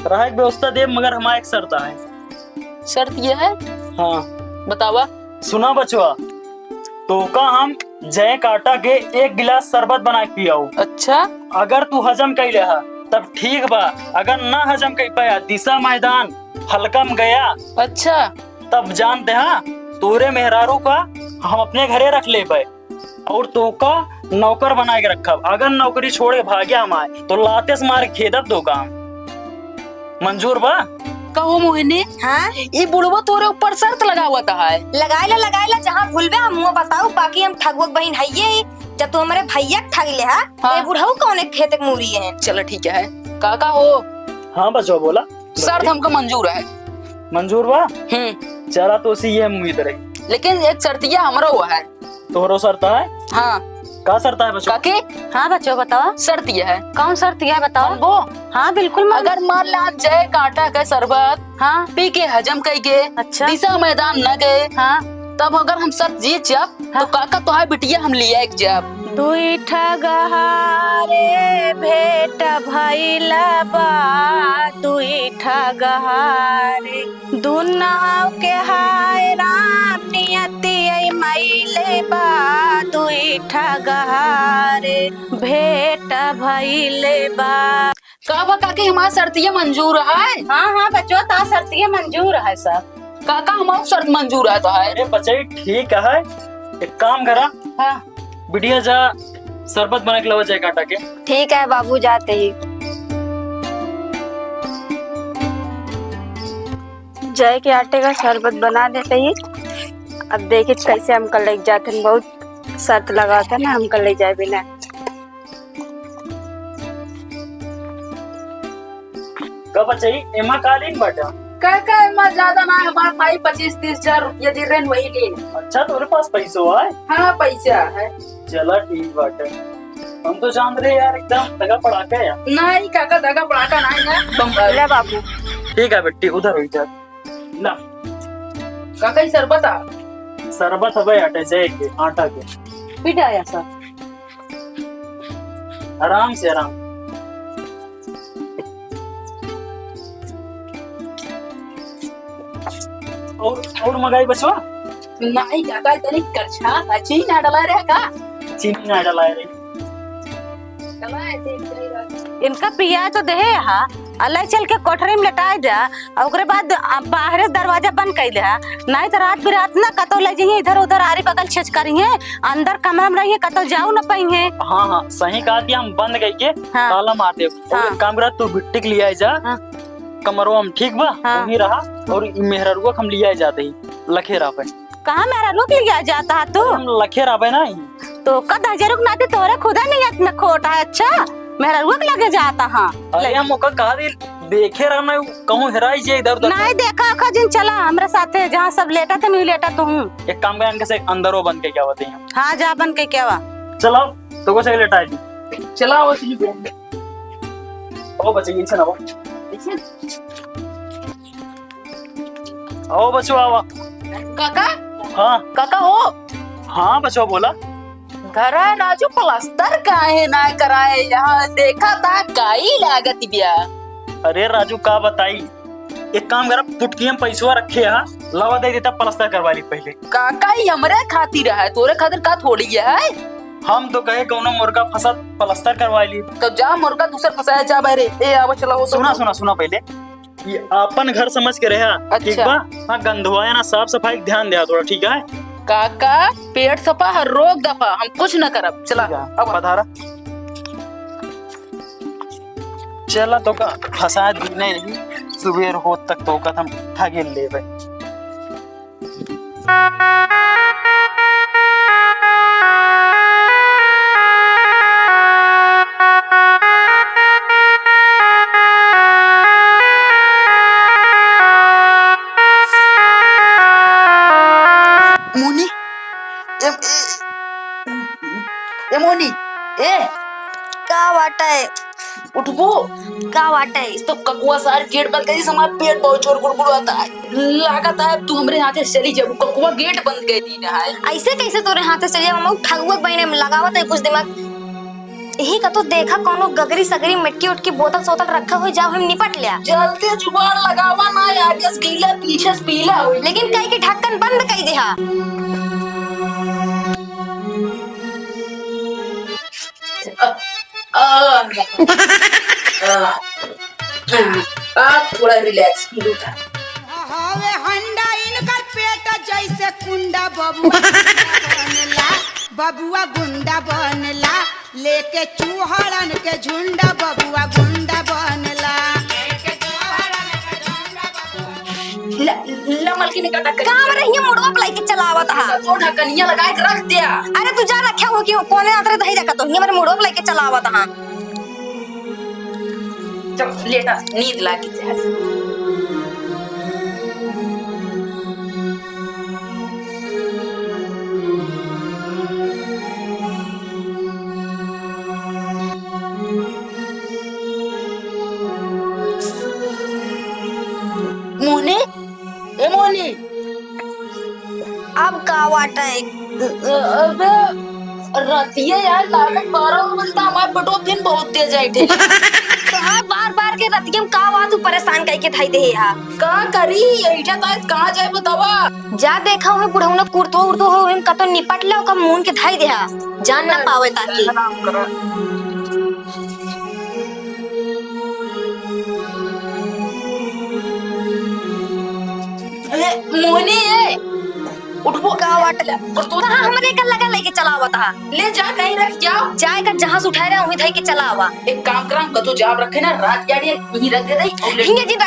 रहा व्यवस्था दे मगर हमारा एक शर्त है। शर्त ये है हाँ बतावा। सुना बचवा तो का हम जय काटा के एक गिलास शरबत बना के पियाऊ। अच्छा अगर तू हजम कर ले तब ठीक बा, अगर ना हजम कर पाया दिशा मैदान हल्कम गया अच्छा तब जानते हाँ तोरे मेहरारू का हम अपने घरे रख ले पाए और तो का नौकर बना के रखा। अगर नौकरी छोड़ के भाग्या हमारे तो लाते से मार खेदब दो काम मंजूर बा। कहो मोहिनी हाँ ये बुढ़वा तोरे ऊपर शर्त लगा हुआ था है। लगाइला जहाँ भूलबे हम मुँह बताऊ बाकी हम ठगुआ बहन है जब तू हमारे भैया ठग ले है हाँ। बुढ़ऊ कौन खेत के मूरी है। चलो ठीक है काका हो हाँ बचवा बोला शर्त हमको मंजूर है। मंजूर बा। चला तो उसी ये उम्मीद रही लेकिन एक शर्तिया हमारा हुआ है। तोहरो शर्त है। हाँ का शर्त है बचवा। काके हाँ बच्चों बताओ शर्त ये है कौन शर्त है बताओ। वो हाँ बिल्कुल अगर मान ला जय काटा का शरबत हाँ पी के हजम कर के अच्छा दिशा मैदान न गए हाँ तब अगर हम शर्त जीत जब तो काका तो है बिटिया हम लिया एक जब दुई ठगहारे भेट भइला बा दुई ठगहारे दुनाव के हाय राम नियति आई मईले बा दुई ठगहारे भेट भइले बा। काका काकी हमारा शर्तिया मंजूर है। हाँ हाँ बच्चों ता शर्तिया मंजूर है सब। काका हमारा शर्त मंजूर है तो है। अरे बच्चे ठीक है एक काम करा हाँ बिटिया जा शरबत बना के लावा जय काटा के। ठीक है बाबू जाते ही। जय के आटे का शरबत बना देते ही। अब देखिए कैसे हम कल ले जाते हैं, बहुत शर्त लगा था ना हम कल ले जाए बिना। कब बच्चे एमा कालीन बटा काका इतना ज्यादा ना हमारा भाई 25-30 हजार रुपया दे रहे वही ले। अच्छा तुम्हारे पास पैसा है। हाँ पैसा है। चला ठीक बाटे हम तो जान रहे यार एकदम दगा पड़ाका है यार। नहीं काका दगा पड़ाका नहीं है। ले बाबू ठीक है बेटी उधर हुई जा ना काका ही शरबत आ शरबत है आटे जय के आटा के। पिट आया सर। आराम से आराम। और मंगाई बचवा? नहीं काका तनी कच्छा अच्छी ना डला रे का। चीनी ना डलाए रे। इनका पिया तो दे हा अल्लाह चल के कोठरी में लटाई दे और ओकरे बाद बाहर दरवाजा बंद कर दे। नहीं तो रात बिरात ना कतो ले जाइए इधर उधर आरी बगल छेच करिए अंदर कमरा में रहिए कतो जाऊ ना पाइए। हाँ हाँ सही कहा कि हम बंद गई के हाँ। ताला मार दे। हाँ। काम करा तू बिट्टी के लिया जा हाँ। कमरवा हम ठीक बा हाँ। वहीं रहा और मेहररुआ हम लिया जाते ही लखेरा पे। कहाँ मेरा रुक लिया जाता है तू? हम लखेरा पे ना तो कद हजारुक नाते तोरे खुदा नहीं इतना खोटा है। अच्छा मेरा रुक लगे जाता। हाँ अरे हम मौका कहा दे देखे रहना कहूँ हेराई जे इधर उधर नहीं देखा का दिन चला हमारे साथे जहाँ सब लेटा थे नहीं लेटा तो हूँ। एक काम कर इनके से अंदर वो बन के क्या बताइए। हाँ जा बन के क्या हुआ? चलो तो को सही लेटा दी चला वो सी ओ बच्चे ये ना वो आओ बच्चों आओ। काका हाँ काका हो हाँ बच्चों बोला घर है नाजू प्लास्टर काहे ना कराए यहाँ देखा था काई लागत बिया। अरे राजू का बताई एक काम करा पुटकी में पैसवा रखे हा लवा दे देता प्लास्टर करवा ली पहले। काका ही हमरे खातिर है तोरे खातिर का थोड़ी है। हम तो कहे कौनो मुर्गा फंसा प्लास्टर करवा ली। तो जा मुर्गा दूसर फंसाया जा बहरे ए आवा चला हो सुना सुना सुना पहले ये अपन घर समझ के रहा ठीक अच्छा। बा। हाँ गंधवाया ना साफ सफाई ध्यान दिया थोड़ा ठीक है। काका पेट सफा हर रोक दफा हम कुछ न करब चला अब पधारा चला तो का फंसा दी नहीं सुबह हो तक तो का हम ठगे ले भाई। मोनी ए मोनी ए का वाटा है उठबो का वाटा है? तो ककुआ सार गेट बंद कर हमारा पेट बहुत जोर गुड़गुड़ाता है लागत है तू हमरे हाथ से चली जाबू ककुआ गेट बंद कर दी ना है। ऐसे कैसे तोरे हाथ से चलिए हम ठगुआ बहने में लगावत है कुछ दिमाग यही का तो देखा कोनो गगरी सगरी मिट्टी उठ की बोतल सोतल रखा हुई जाओ हम निपट लिया। जल्दी जुगाड़ लगावा ना आगे से गीला पीछे से पीला हो लेकिन कई के ढक्कन बंद कर दिया। आप थोड़ा रिलैक्स फील होता है। हवे हंडा इनकर पेट जैसे कुंडा बबुआ बनला बबुआ गुंडा बनला लेके चूहड़न के झुंडा बबुआ गुंडा बनला लमल की निकटा काम रही मुड़वा पलाई के चलावत हा तो ढकनिया लगा के रख दिया। अरे तू जा रखा हो क्यों कोने आतरे दही रखा तो ये मेरे मुड़वा पलाई के चलावत हा। चल लेटा नींद लागी जाए। मोनी ए मोनी अब का वाटा है? अबे रतिया यार लागत 12 बजता हमारे पेटो दिन बहुत तेज आइठे। तो हाँ बार बार के रतिया में का बात तू परेशान करके थाई दे हा का करी ऐठा ता कहां जाए बतावा। जा देखा हूं बुढ़ऊ ने कुर्तो उर्तो हो हम कतो निपट ले का मुंह के थाई दे हा जान ना पावे ताकि मोनी ए उठबो का वाट और तू कहां हमरे का लगा लेके चलावत हा ले जा कहीं रख जाओ जाए का जहां से उठाए रहे वहीं थाई के चलावा। एक काम करा कतो जाब रखे ना रात गाड़ी यहीं रख दे दई हिंगे जिन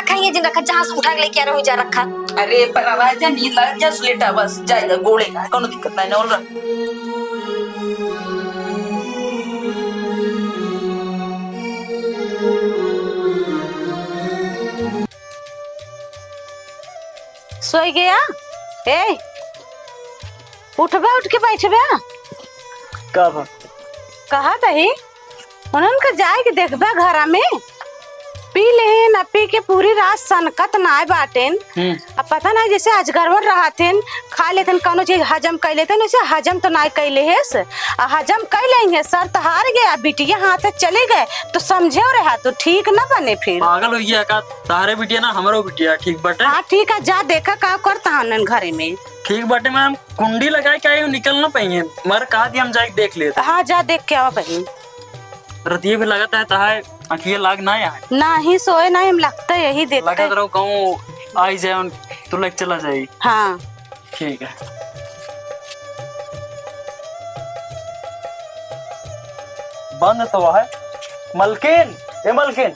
रखा जहां से उठा के लेके आ रहे हो जा रखा। अरे पर आवाज जा नींद लग जा लेटा बस जाएगा गोले का कोनो दिक्कत नहीं और रख। सोई गया ए उठबा उठ के बैठबा कब कहा दही उन्होंने का जाए के देखबा घरा में पी ले न पी के पूरी रात सनकत नाय बाटेन। अब पता ना जैसे अजगरवर रहतेन खा लेतन कौनो चीज हजम कर लेतन वैसे हजम तो नाय कैले हेस। हजम कर लेंगे सर तो हार गया बिटिया हाथ चले गए तो समझे और रहा तो ठीक ना बने फिर। पागल हो गया का तारे बिटिया ना हमारो बिटिया ठीक बटे। हाँ ठीक है जा देखा का करता हन घरे में। ठीक बटे मैम कुंडी लगाए क्या निकल ना पाएंगे मर कहा दी हम जाके देख लेते। हाँ जा देख के आवा बहन। रतिये भी लगता है ताहे अखिए लाग ना है ना ही सोए ना हम लगता यही देते लगा रहो कहूँ आई जाए तो लग चला जाए। हाँ ठीक है बंद तो है मलकिन ए मलकिन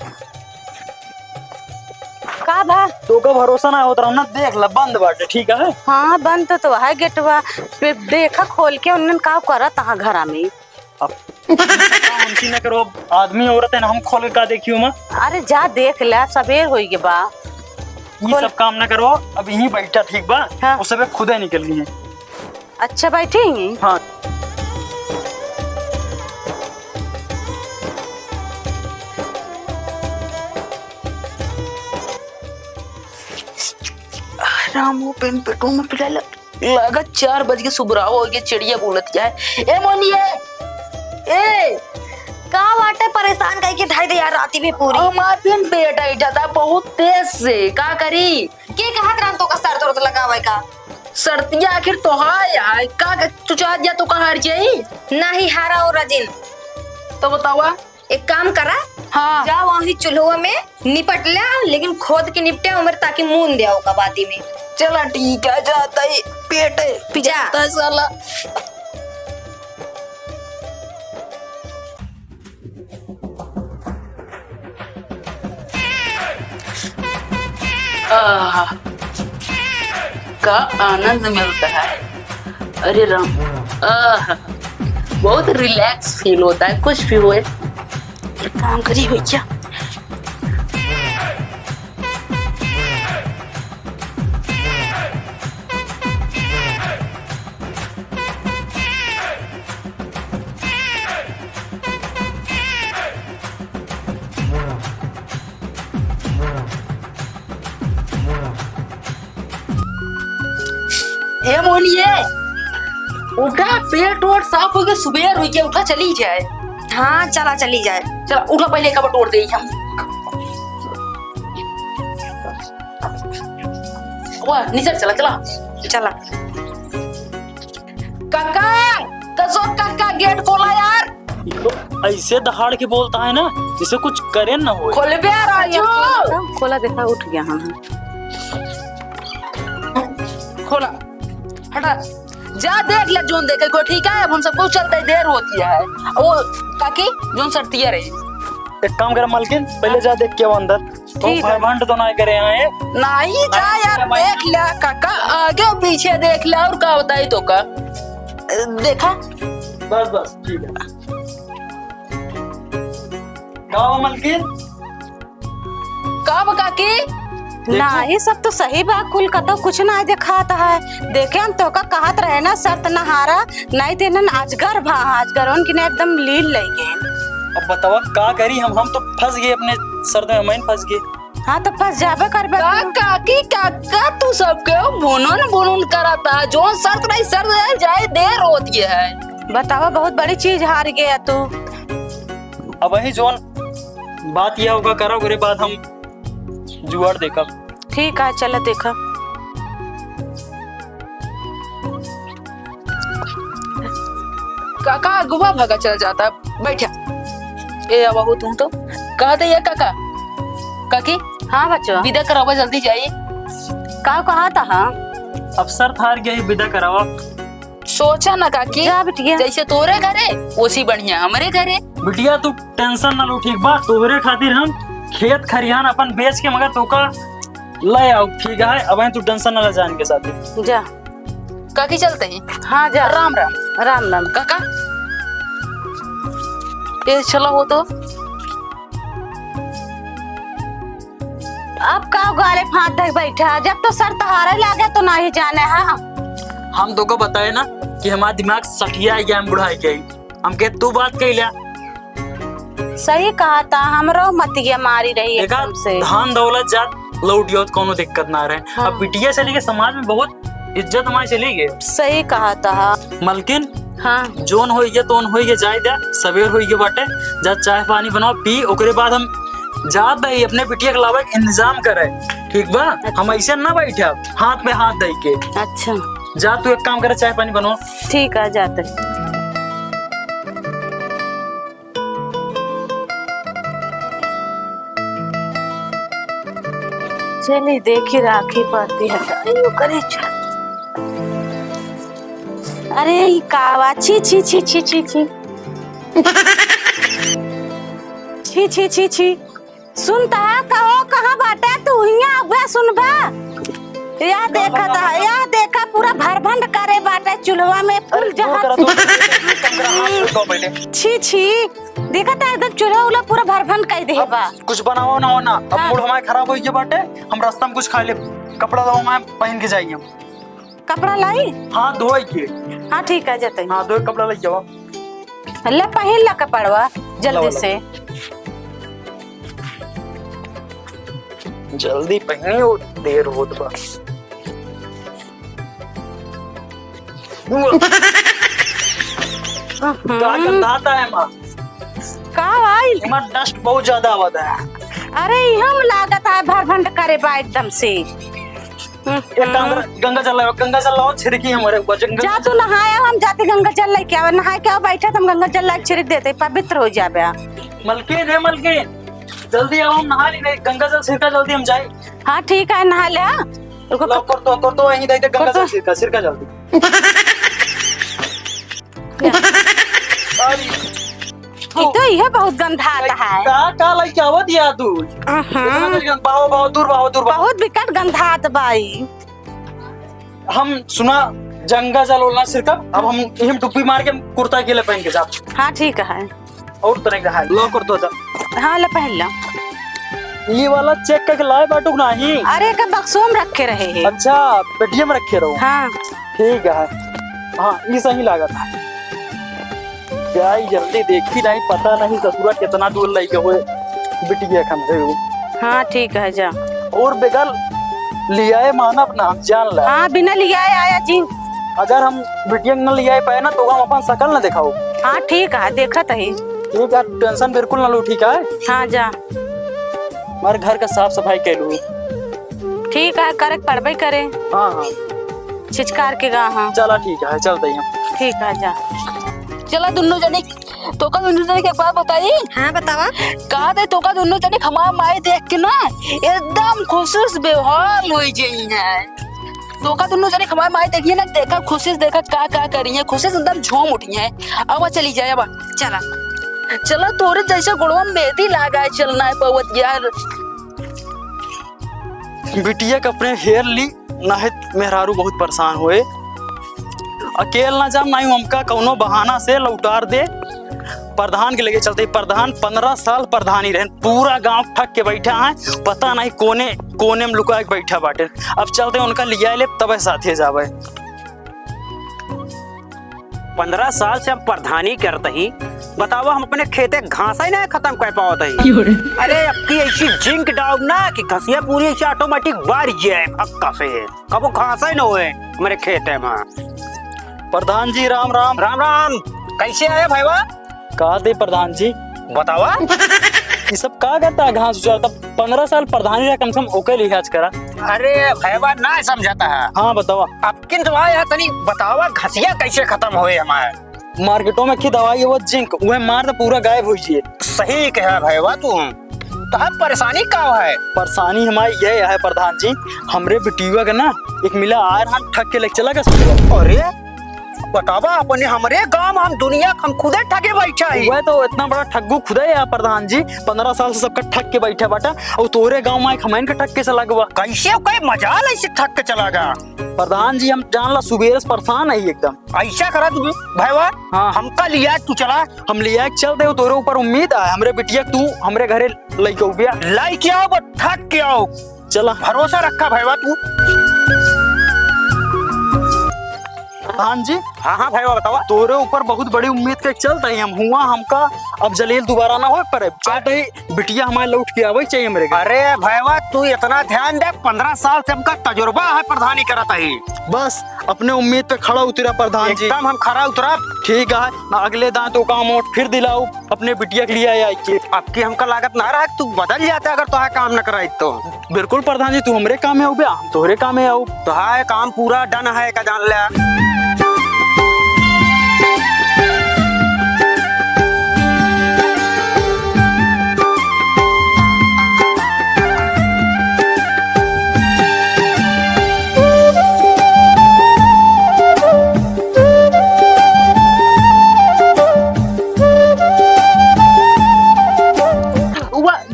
का भा तो का भरोसा ना होता ना देख ला बंद बाटे ठीक है। हाँ बंद तो है गेटवा फिर देखा खोल के उन्होंने का करत हाँ घरा में। अब हमसी ना करो आदमी औरत है ना हम खोल का देखियो मैं। अरे जा देख ले सवेर होई के बा ये सब काम ना करो अब यहीं बैठा ठीक बा। हाँ। उस सब खुद ही निकलनी है। अच्छा बैठेंगी। हाँ रामो पेन पेटो में पिला लगा 4 बज के सुबराव हो गया चिड़िया बोलत जाए ए मोनिए ए का बाटे परेशान कई के ढाई दे यार राती में पूरी। हमार पेन बेटा इठा था बहुत तेज से का करी के कहत राम तो का सर तो लगावे का सर्दिया आखिर तो है का तू चाह दिया तो कहां जाई नहीं हारा और रजिन। तो बतावा एक काम करा हाँ जा वही चूल्हा में निपट ले लेकिन खोद के निपटे उम्र ताकि मून दिया का बाती में। चला ठीक है जाता है पेट पिजाता है साला। का आनंद मिलता है। अरे राम बहुत रिलैक्स फील होता है कुछ भी हुए। एक काम करी भैया ए मोनिए उठा पेट वोट साफ हो गया सुबह हो गया उठा चली जाए। हाँ चला चली जाए। चला उठा पहले कब तोड़ दे हम वाह नीचे चला चला चला काका कसो काका गेट खोला यार। ऐसे दहाड़ के बोलता है ना जिसे कुछ करे ना हो। खोल बे राजू खोला देखा उठ गया। हाँ खोला हटा जा देख ले जोन देखे को ठीक है। अब हम सबको चलते देर होती है वो काकी जोन सर्तिया रही। एक काम कर मलकिन पहले जा देख के आओ अंदर। ठीक है। भंड तो ना करे आए नहीं जा यार देख ले काका आगे और पीछे देख ले और का बताई तो का देखा बस बस ठीक है। गाओ मलकिन का काकी ना ये सब तो सही बात कुल का तो कुछ ना दिखाता है। देखे हम तो का कहत रहे ना शर्त न हारा नहीं थे ना अजगर भा अजगर उनकी ना एकदम लील लग गए। अब बतावा का करी हम तो फंस गए अपने सर्द में मैं फंस गए। हाँ तो फंस जाबे करबे काकी काका तू सबके बुनन बुनन कराता जो शर्त नहीं शर्त जाए देर होती है। बतावा बहुत बड़ी चीज हार गया तू। अब वही जोन बात यह होगा करो उसके बाद हम जुआड़ देखा। ठीक है चलो देखा। काका अगुआ भागा चला जाता बैठा ए अब हो तुम तो कहते ये काका काकी हाँ बच्चों विदा करावा जल्दी जाइए। का कहा था। हाँ अब सर थार गया विदा करावा। सोचा ना काकी जा बिटिया जैसे तोरे घरे उसी बढ़िया हमारे घरे। बिटिया तू टेंशन ना लो ठीक बा तोहरे खातिर हम खेत खरियान अपन बेच के मगर तो का ले आओ ठीक है। अब तू टेंशन ना ले जान के साथ जा काकी चलते हैं। हाँ जा राम राम राम राम। काका ये चलो हो तो अब का गाले फांद तक बैठा जब तो सर तहारे लागे तो नहीं जाने। हाँ हम तो को बताए ना कि हमारा दिमाग सठिया गया हम बुढ़ाई के हम के तू बात कह लिया सही कहा था, हमरो मतिया मारी रही देखा एकदम से। धान दौलत जात लौटियो तो कोनो दिक्कत ना रहे। हाँ। अब बिटिया चली गई, समाज में बहुत इज्जत हमारी चली गई। सही कहा था। मलकिन हाँ जोन हो गया तोन हो गया, जाए दे सवेर हो गया बाटे, जा चाय पानी बनाओ पी, ओकरे बाद हम जात दही अपने बिटिया के लावे के इंतजाम करे, ठीक बा? हम ऐसे ना बैठे हाथ में हाथ दई के। अच्छा जा तू एक काम करे, चाय पानी बनाओ। ठीक है, जाते। चली देखी राखी पाती है करे। अरे ई कावा, छी छी छी छी छी छी छी छी छी छी। सुनता कहो कहाँ बाटे तू? हिया अबे सुनबा। या देखा था, या देखा पूरा भरभंड करे बाटे चूल्हा में फूल जहां। छी छी, देखा था एकदम चूल्हा उला पूरा भरभंड कर दे बा। कुछ बनाओ ना हो ना, अब मूड हमारे खराब हो गया बाटे, हम रास्ता में कुछ खा ले, कपड़ा दो मैं पहन के जाइए। कपड़ा लाई? हाँ धोई के। हाँ ठीक है, जाते। हाँ दो कपड़ा ले जाओ। ले पहन ला कपड़वा जल्दी से। जल्दी पहने हो, देर हो तो क्या गंधाता है माँ? का भाई? माँ डस्ट बहुत ज्यादा आवाज है। अरे हम लागत है भरभंड करे बा एकदम से। एक काम कर, गंगा जल लाओ, छिड़की हमारे ऊपर। जा तू नहाया, हम जाते गंगा जल लेके आवे। नहा के बैठा हम गंगा जल लेके छिड़क देते, पवित्र हो जाबे। मलकिन है मलकिन, जल्दी आओ, हम नहा ली, गंगा जल छिड़का, जल्दी हम जाए। हाँ ठीक है, नहा ले। कर तो यहीं दे गंगा जल छिड़का जल्दी। तो यह बहुत गंधाता है। का लाइक आवत या तू? बाहो दूर बहुत विकट गंधात बाई। हम सुना गंगा जल ओलना सिरकब, अब हम टुप्पी मार के कुर्ता के लिए पहन के जा। हाँ ठीक है। और तरह का है लो कर दो। हाँ ले पहन ला। ये वाला चेक करके लाए बाटू नहीं? अरे का बक्सों में रखे रहे हैं। अच्छा पेटिया में रखे रहो। हाँ ठीक है। हाँ ये सही लगा था। क्या जल्दी देखी नहीं, पता नहीं ससुरा कितना दूर लेके हुए बिटिया खन से। हाँ ठीक है, जा। और बेगल लिया है मानव ना, हम जान ला। हाँ बिना लिया आया जी। अगर हम बिटिया न लिया पाए ना तो हम अपन शकल न दिखाओ। हाँ ठीक है, देखा तो ही। ठीक है, टेंशन बिल्कुल न लो, ठीक है? हाँ जा। हमारे घर का साफ सफाई कर लो। ठीक है, करे पड़बे करे। हाँ हाँ छिचकार के गा। हाँ चला ठीक है, चलते हैं। ठीक है, जा। चला दोनों जने तो का दोनों जने के बात बताई। हाँ बतावा। कहा दे तो का दोनों जने हमारा माई देख के ना एकदम खुश बेहाल हो गई है। तो का दोनों जने हमारा माई देखिए ना, देखा खुशी देखा का करी है, खुशी एकदम झूम उठी है। अब चली जाए, अब चला चला तोरे जैसा गुड़वा मेहंदी लगा है, चलना है पवत यार। बिटिया के अपने हेयर ली नाहित मेहरारू बहुत परेशान हुए। अकेल ना जाम नहीं, हमका कौनो बहाना से लौटार दे। प्रधान के लेके चलते, प्रधान 15 साल प्रधान ही रहे, पूरा गांव ठक के बैठा है, पता नहीं कोने में लुका के बैठा बाटे। अब चलते उनका लिया ले तब साथे जावे। 15 साल से हम प्रधानी करते ही, बताओ हम अपने खेते घास ही नहीं खत्म कर पाओ ही। अरे अब की ऐसी जिंक डाल ना कि घसिया पूरी ऐसी ऑटोमेटिक बाढ़ जाए पक्का से, कबो घास ही न हुए हमारे खेते में। प्रधान जी राम राम। राम राम, कैसे आए भाईवा? कहा दे प्रधान जी, बतावा। ये सब का करता है घास उजाड़ता? 15 साल प्रधानी रहा, कम से कम ओके लिहाज करा। अरे भाईवा ना समझाता है। हाँ बतावा। अब किन दवाई तनी बतावा, घसिया कैसे खत्म हुए हमारे? मार्केटों में की दवाई है वो जिंक, वह मार तो पूरा गायब हो जाए। सही कहा भाईवा तुम। तो परेशानी का है? परेशानी हमारी यह है प्रधान जी, हमरे बिटिया का ना एक मिला आयर हाथ ठग के लेके चला गया। अरे बतावा, अपने हमारे गांव हम दुनिया हम खुदे ठगे बैठा है। वह तो इतना बड़ा ठग्गू खुदा है प्रधान जी, 15 साल से सबका ठग के बैठा बाटा, और तोरे गांव में एक हमारे का ठग के चला गया। कैसे कोई मजाल ऐसे ठग के चला गया? प्रधान जी हम जान ला सुबह से परेशान है एकदम। ऐसा करा तू भाईवा। हाँ हमका लिया तू चला, हम लिया चल दे, तोरे ऊपर उम्मीद है, हमरे बिटिया तू हमरे घरे लेके गया। लाई के आओ ठग के आओ, चला भरोसा रखा भाईवा तू। प्रधान जी। हाँ हाँ भाईवा बतावा। तोरे ऊपर बहुत बड़ी उम्मीद के चलते हैं हम, हुआ हमका अब जलील दोबारा ना हो पर चाहे बिटिया हमारे लौट के आवे चाहिए मेरे घर। अरे भैया तू इतना ध्यान दे, 15 साल से हमका तजुर्बा है प्रधानी करत है। बस अपने उम्मीद पे खड़ा उतरा प्रधान जी। एकदम हम खरा उतरा। ठीक है ना, अगले दांत तो काम और फिर दिलाओ अपने बिटिया के लिए आई के। अब की हमका लागत ना रहा, तू बदल जाता अगर तो काम न कराई तो। बिल्कुल प्रधान जी, तू हमरे काम में आओ बे, हम तोहरे काम में आओ। तो है काम पूरा डन है का जान ले।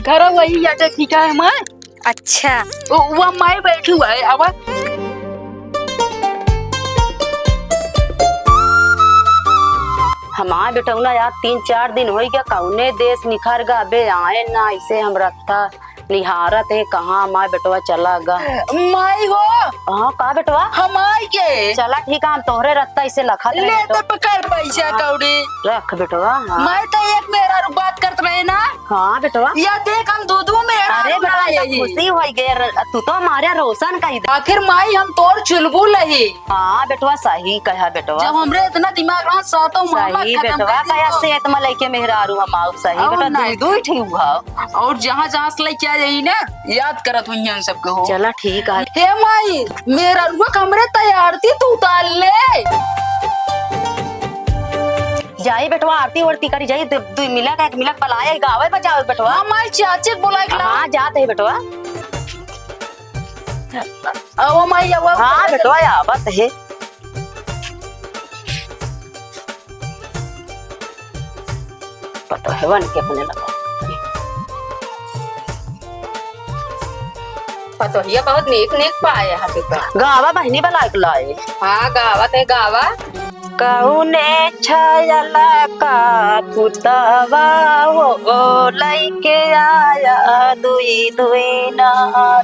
घर वही आटे ठीक है मैं। अच्छा वो माई बैठी हुआ है अब। हमारे बेटौना यार 3-4 दिन हो गया कौने देश निखर गा बे, आए ना इसे हम रखता निहारत है कहाँ हमारे बेटवा चला गा। माई हो हाँ का बेटवा हमारी के चला ठीक है, हम तोहरे रखता इसे लखा ले तो पकड़ पैसा कौड़ी रख बेटवा। हाँ मैं तो एक मेरा बात करते रहे ना। हाँ बेटवा, या देख हम दो मेरा अरे बेटा खुशी हो गई, तू तो हमारे रोशन का ही। आखिर माई हम तोर चुलबुल है। हाँ बेटवा सही कहा बेटवा, जब हमरे इतना दिमाग रहा सातों मामा सही खत्म बेटवा कर कया सेहत में लेके मेहरारू हम आओ सही और बेटा, नहीं। दू ठीक हुआ। और जहाँ जहाँ से लेके आ जाई ना याद करत हुई हम सबके हो। चला ठीक है। हे माई मेरा रुआ कमरे तैयार थी, तू उतार ले। जाई बेटवा आरती वारती करी जाई, दू मिलक एक मिलक पलाए गावे बजाओ बेटवा। हमारी चाची बोला हाँ जाते है बेटवा। अब माई अब हाँ बेटवा आवत है। पता है वन के अपने लगा तो ये बहुत नेक नेक पाए हाथ का। गावा बहनी बला लाए। हाँ गावा ते गावा। कौने छायला का पुतवा हो लइके आया दुई दुई नार।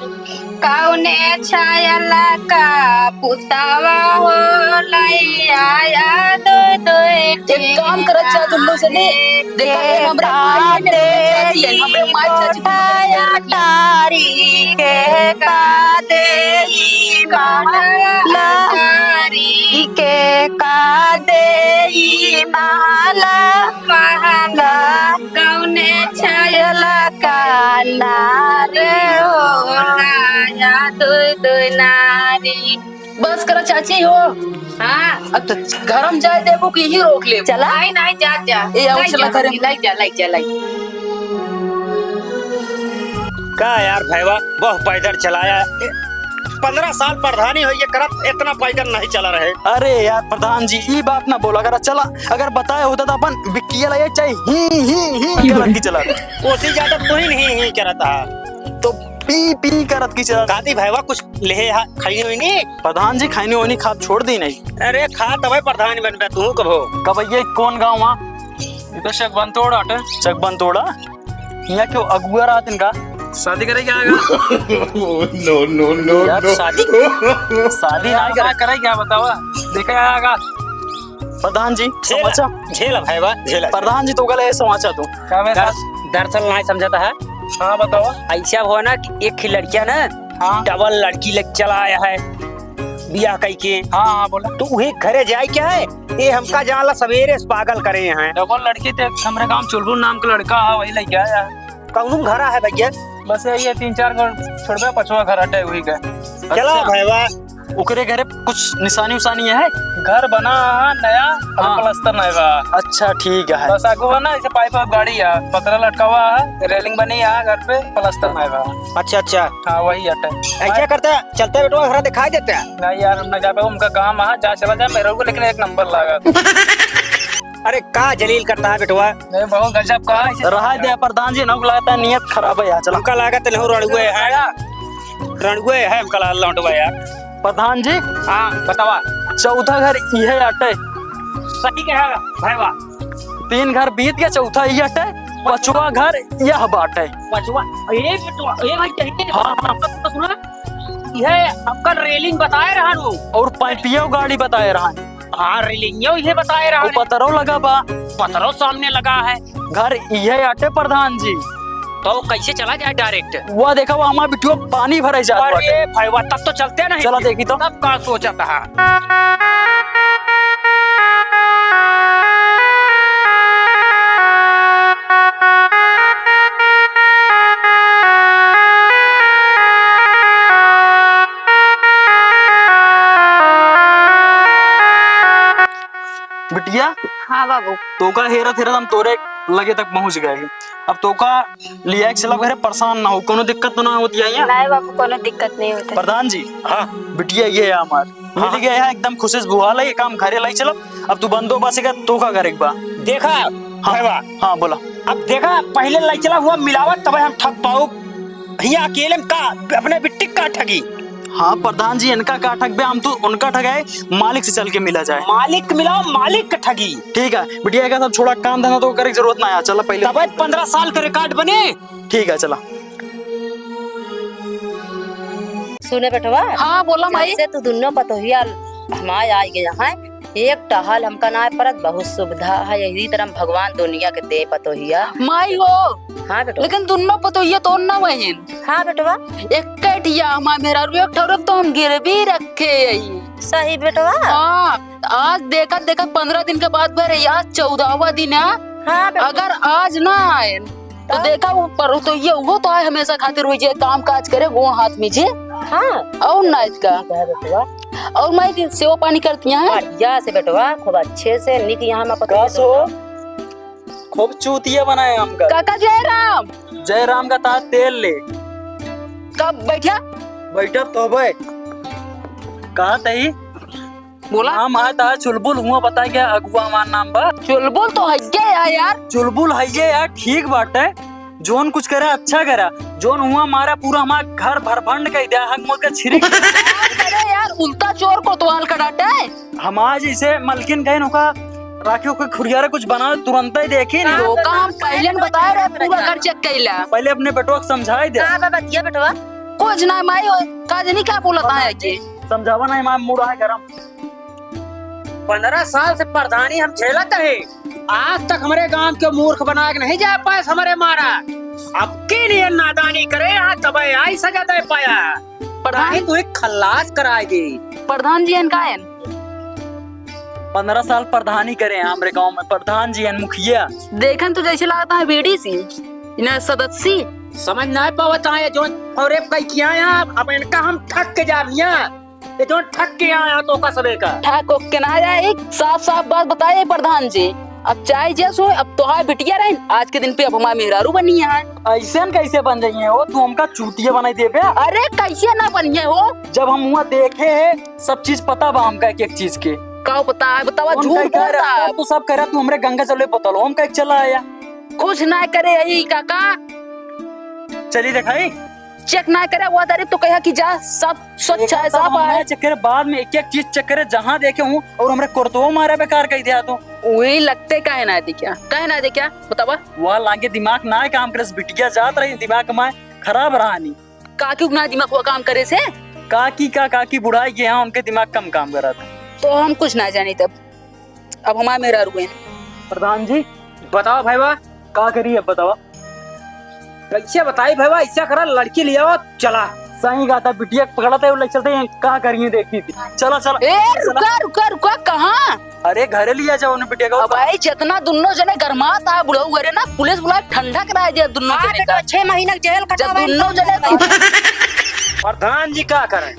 कौने छायला का पुतवा हो लई आया दो दो। एक काम करत जा तुल्लू से ने देखा है हमरा माई ने हमरे माई चाची तारी के का दे तारी के का दे माला महंगा कौने छायला का नारे हो छाया दो दो नारी। बस करो चाची हो। हाँ अब तो घर हम जाए देबो कि यही रोक ले। चला नहीं नहीं जा जा। ए आओ चला करे लाई जा लाई। का यार भैया बहुत पैदल चलाया, 15 साल प्रधानी हो ये करत इतना पैदल नहीं चला रहे। अरे यार प्रधान जी ये बात ना बोला अगर चला, अगर बताया होता तो अपन बिक्किया लगे चाहे ही करत की चला कोसी ज्यादा तू ही नहीं करता तो पी करत की चला। खाती भैया कुछ ले खाई हुई नहीं। प्रधान जी खाने होनी खाद छोड़ दी नहीं। अरे खा तब प्रधानी बन पे तू कब हो। कब ये कौन गाँव वहाँ? ये तो चकबंतोड़ा अटे। चकबंतोड़ा यहाँ क्यों अगुआ रात इनका शादी करेगी आएगा। नो यार शादी ना क्या करे क्या बतावा, देखा आएगा। प्रधान जी समाचार झेला भैया झेला। प्रधान जी तो गले समाचार तू क्या वैसा? दरअसल नहीं समझाता है। हाँ बतावा। ऐसा हो ना कि एक ही लड़किया ना हाँ डबल लड़की लग चला आया है बिया कई के। हाँ बोला। तो वही घरे जाए क्या है ये हमका जानला सवेरे से पागल करे हैं। डबल लड़की थे हमारे गांव चुलबुल नाम का लड़का है, वही लेके आया। कौन घरा है भैया? बस यही है 3-4 घर छोड़ दे, 5वां घर हटे हुई का। चलो भैया उकरे घरे कुछ निशानी उसानी है? घर बना है नया, हाँ। प्लास्टर नहीं बा। अच्छा ठीक है। बस आगू बना ऐसे पाइप गाड़ी है, पतरा लटका हुआ है, रेलिंग बनी है घर पे, प्लास्टर नहीं बा। अच्छा हाँ वही हटे। ऐसा करता चलते बेटवा घर दिखाई देता है। नहीं यार हम जा पाए, उनका काम है, जा चला जा मेरे को, लेकिन एक नंबर लगा। अरे का जलील करता है बेटवा। नहीं बहुत गजब का है। रहा दे प्रधान जी नौक लगता है नियत खराब है यार। चलो हमका लागत नहीं रणगुए है, रणगुए है हमका लौटवा यार। प्रधान जी हाँ बतावा। चौथा घर यह अटे। सही कहेगा भैया। 3 घर बीत गया, चौथा ये अटे, 5वां घर यह बाटे। 5वां ये बेटवा ये भाई चाहिए। हाँ तो सुना यह आपका रेलिंग बताए रहा नु और पाइपिया गाड़ी बताए रहा। हाँ रेलिंग ये बताए रहा। पतरो लगा बा पत्थरों सामने लगा है। घर ये आटे प्रधान जी। तो कैसे चला जाए डायरेक्ट? वो देखा वो हमारा बिटियो पानी भरे जा अरे भाईवा तब तो चलते नहीं। चला देखी तो। तब का सोचा था। बिटिया हाँ बाबू। तो का हेरा थेरा हम तोरे लगे तक पहुंच गए। अब तो का लिया एक चला घरे परेशान ना हो, कोनो दिक्कत तो ना होती है यहाँ? नहीं बाबू कोनो दिक्कत नहीं होता। प्रधान जी हाँ बिटिया ये है हमार मिल गया है एकदम खुशेस बुहाला ये काम घरे लाई चलो। अब तू बंदोबस्त का तो का करे एक बार देखा भाईवा। हाँ बोला। अब देखा पहले लाई चला हुआ मिलावट तब हम ठग पाओ। भैया अकेले में का अपने बिट्टी का ठगी। हाँ प्रधान जी इनका का ठग बे, हम तो उनका ठगाए मालिक से चल के मिला जाए। मालिक मिलाओ मालिक का ठगी। ठीक है बिटिया का सब छोड़ा काम धंधा तो करे जरूरत ना है। चला पहले तब 15 साल का रिकॉर्ड बने। ठीक है चला। सुने बेटवा। हाँ बोला माई। से तू दोनों पतोहिया हमारे आ गया है एक टहल हमका ना परत बहुत सुविधा है। यही तरह भगवान दुनिया के दे पतोहिया। माई हो हाँ बेटवा। लेकिन दोनों पतोहिया तो ना बहन। हाँ बेटवा। एक कटिया हमारा मेरा एक ठौरक तो हम गिरवी रखे यही। सही बेटवा। हाँ आज देखा 15 दिन के बाद फिर आज 14वां दिन है। हाँ बेटवा। अगर आज ना आए तो देखा ऊपर तो ये वो तो है हमेशा खातिर हुई काम काज करे गोड़ हाथ में जे। हाँ और नाच का बेटवा। और मैं सेवा पानी करती हैं बढ़िया से बेटवा खूब अच्छे से निक यहाँ में खूब चूतिया बनाए हम का। काका जयराम। जयराम का ता तेल ले। कब बैठा बैठा तो भाई कहा तही बोला नाम है ता चुलबुल हुआ बता क्या अगुआ हमार नाम बा। चुलबुल तो है क्या यार। चुलबुल है ये यार ठीक बात है। जोन कुछ करे अच्छा करा जोन हुआ हमारा पूरा हमारा घर भरभंड कर दिया हक मोद का छिरिक। अरे यार उल्टा चोर को तो हाल कटाटा है। हम आज इसे मलकिन गए नौका राखियों के खुरियारा कुछ बना तुरंत ही देखी नहीं। तो का हम पहले न बताए रहे पूरा घर चेक कैला। पहले अपने बेटवा को समझाई दे। हाँ बतिया बेटवा। कुछ ना माई काज नहीं क्या बोलता है ये समझावा नहीं मां मुड़ा है गरम। 15 साल से प्रधानी हम झेलत है। आज तक हमारे गांव के मूर्ख बना के नहीं जा पाए हमारे मारा। अब के लिए नादानी करे यहाँ तब आई सजा दे पाया। प्रधानी तू एक खल्लास कराएगी। प्रधान जी इनका है 15 साल प्रधानी करे हैं हमारे गांव में। प्रधान जी हैं मुखिया। देखन तो जैसे लगता है बेड़ी सी इन्हें सदस्य समझ नहीं पावता है जो और कई किया यहाँ। अब इनका हम ठग के जा ये जो ठग के आया तो का सबे का ठाको के ना जाए एक साफ साफ बात बताए प्रधान जी। अब चाहे जैसे हो अब तो बिटिया रहे आज के दिन पे अब हमारे मेहरारू बनी है। ऐसे कैसे बन रही है वो तू हमका चूतिया बनाई दे पे। अरे कैसे ना बनिए हो जब हम वहाँ देखे है सब चीज पता बा हमका एक चीज के। का पता है बतावा कौन झूठ कह रहा बोलता है? तू सब कह रहा तू हमरे गंगा चले बतलो हम कह चला आया। कुछ ना करे यही काका चली दिखाई चेक ना करे वो तारीफ तो कहा कि जा सब स्वच्छ है साफ है। चक्कर बाद में एक एक चीज चक्कर जहाँ देखे हूँ और हमरे कुर्तो मारे बेकार कह दिया तो वही लगते काहे ना दे क्या बतावा। वह लागे दिमाग ना काम करे बिटिया जात रही दिमाग में खराब रहा नहीं। काकी ना दिमाग हुआ काम करे से काकी बुढ़ाई के यहाँ उनके दिमाग कम काम करा था। तो हम कुछ ना जाने तब अब हमारे मेरा रुए। प्रधान जी बताओ भाईवा का करिए बताओ। कैसे बताई भाईवा ऐसा करा लड़की लिया चला। सही कहा था बिटिया पकड़ाते हुए चलते हैं का करिए देखी थी। चला चला ए रुका कहाँ। अरे घरे लिया जाओ उन्हें बिटिया का। भाई जितना दोनों जने गरमा था बुढ़ऊ घरे ना पुलिस बुला ठंडा करा दिया दोनों जने का। 6 महीना जेल जब दोनों जने प्रधान जी क्या करे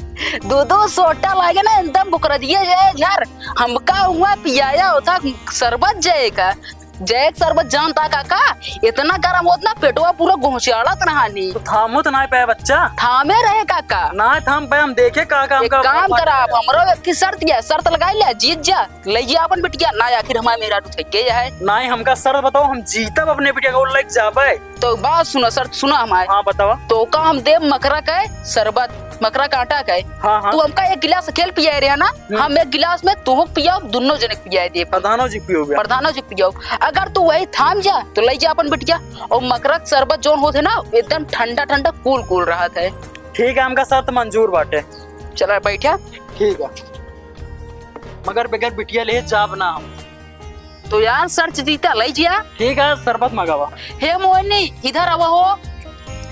2 सोटा लागे ना एकदम बुकरा दिया जाए यार। हमका हुआ पियाया होता शरबत जाएगा जय शरबत जानता काका इतना गर्म होता पेटवा पूरा घोंचाड़त रहानी। तो थामो तो ना पाए बच्चा थामे रहे काका ना थाम पाए हम देखे का काम का काम करा आप हमरो की शर्त लगाई ले जीत जा ले जा अपन बिटिया ना आखिर हमारे मेरा ठगे है ना ही हमका शर्त बताओ हम जीतब अपने बिटिया को लेके जाबे। तो बात सुनो शर्त सुनो हमारे। हाँ बताओ। तो का हम देव मकरा का शरबत मकरा का आटा का हाँ। तू हमका 1 गिलास खेल पिया रहा ना हम 1 गिलास में तू पियाओ दोनों जने पिया दे। प्रधानो जी पियो अगर तू वही थाम जा तो ले जा अपन बिटिया और मकरा शरबत जोन होते ना एकदम ठंडा कूल रहा था। ठीक है हमका शर्त मंजूर बाटे। चला बैठा ठीक है मगर बगैर बिटिया ले जाब ना हम। तो यार सर्च जीता ले जिया। ठीक है शरबत मंगावा। हे मोहनी इधर आवा हो।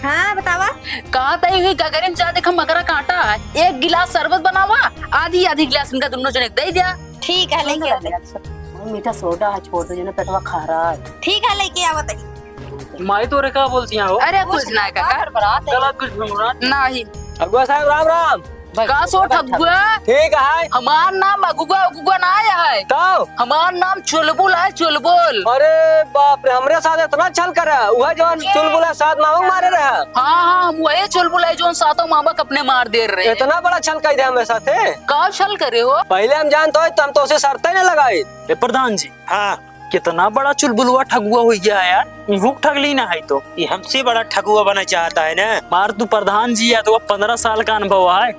हाँ बतावा। कहा तई हुई गगरिन जा देखा मगरा कांटा है, एक गिलास शरबत बनावा, आधी आधी गिलास इनका दोनों जने दे दिया। ठीक है लेके आओ। मीठा सोडा है, छोड़ दो, पेटवा खा रहा है। ठीक है लेके आओ तई। माई तोरे का बोलती हैं हो? अरे कुछ ना काका, गलत कुछ बोलना नहीं। अगुआ साहब राम राम। का सो ठगुआ? ठीक है। हमार नाम अगुआ अगुआ ना आया है, तो हमार नाम चुलबुल है, चुलबुल। अरे बाप रे, हमरे साथ इतना छल कर वह जवान चुलबुला साथ मामक मारे रहे। हाँ वही चुलबुल है जो सातों मामक अपने मार दे रहे। इतना बड़ा छल कर दिया हमारे साथ। का छल करे हो? पहले हम जानते हो तो हम तो उसे शर्त ही नहीं लगाई। प्रधान जी हाँ कितना बड़ा चुलबुलवा ठगुआ हो गया है यार, भूख ठग ली ना है तो ये हमसे बड़ा ठगुआ बनना चाहता है ना। मार तू प्रधान जी है तो 15 साल का अनुभव है,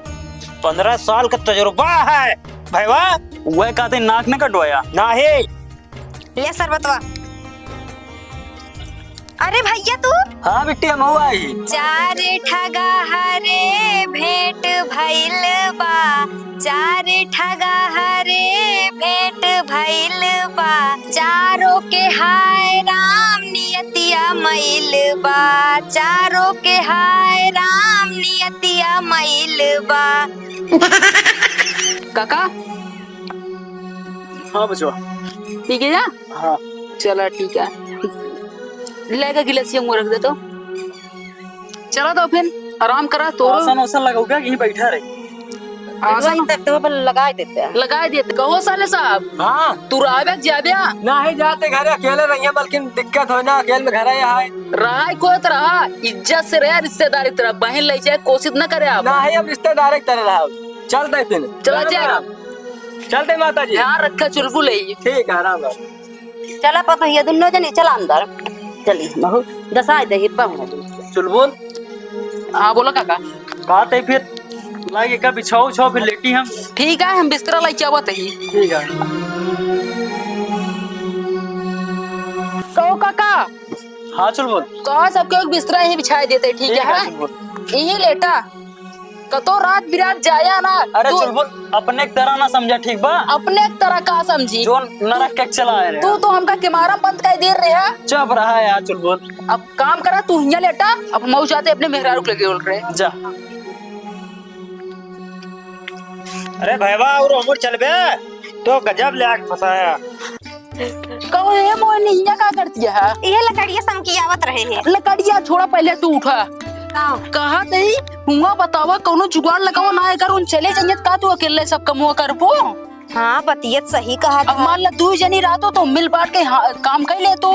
15 साल का तजुर्बा है भैया। वह कहते नाक ने कटवाया ना है। ले शरबतवा। अरे भैया तू हाँ बिट्टी हम हुआ ही। चार ठगा हरे भेंट भइल बा, चार ठगा हरे भेंट भइल बा, चारों के हाय राम नियतिया मैल बा, चारों के हाय राम नियतिया मैल बा। काका हाँ बचवा। ठीक है ना? हाँ चलो ठीक है, लेगा गिलासिया मुँह रख दे तो। चलो तो फिर आराम करा तो। आसन वसन लगाओगे यहीं बैठा रहे। आसन तक पर लगा देते हैं। लगा दिए कहो साले साहब। हाँ तू राबे जाबिया ना ही जाते घर अकेले रहिए, बल्कि दिक्कत हो ना अकेले में घर आए। रहा कोई रहा, इज्जत से रहे, रिश्तेदारी तरह बहन ले जाए, कोशिश न करे आप। ना ही हम रिश्तेदार की तरह रहा। चलते फिर चला जाएगा। चलते माता जी। ध्यान रखा चुलबुल है। ठीक है राम राम। चला पता ये दोनों जने चला अंदर चली महू दसाई दे हिप्पा में। चुलबुल हाँ बोलो काका। कहते फिर लागे का बिछाओ छो फिर लेटी हम। ठीक है हम बिस्तरा लेके आवत ही। ठीक है। कहो काका। हाँ चुलबुल। कहो सबके एक बिस्तरा ही बिछाए देते। ठीक है चुलबुल। यही लेटा कतो रात बिरात जाया ना। अरे तू चुलबुल अपने तरह ना समझा ठीक बा, अपने एक तरह का समझी। जो नरक के चला है तू तो हमका किमारा बंद कर दे रहे है। चुप रहा यार चुलबुल। अब काम करा तू यहाँ लेटा, अब मऊ जाते अपने मेहरारू के लगे बोल रहे। जा। अरे भैया और उमर चल बे तो गजब ले फसाया। कहो ये मोहनी यहाँ का करती है? ये लकड़िया समकियावत रहे हैं। लकड़िया छोड़ा पहले तू उठा। कहा तई हुआ बतावा कौनो जुगाड़ लगाओ ना कर उन चले जाइए का तू अकेले सब कमुआ कर पो। हाँ बतियत सही कहा अब मान ला तू जनी रातो तो मिल बांट के काम कर ले तो।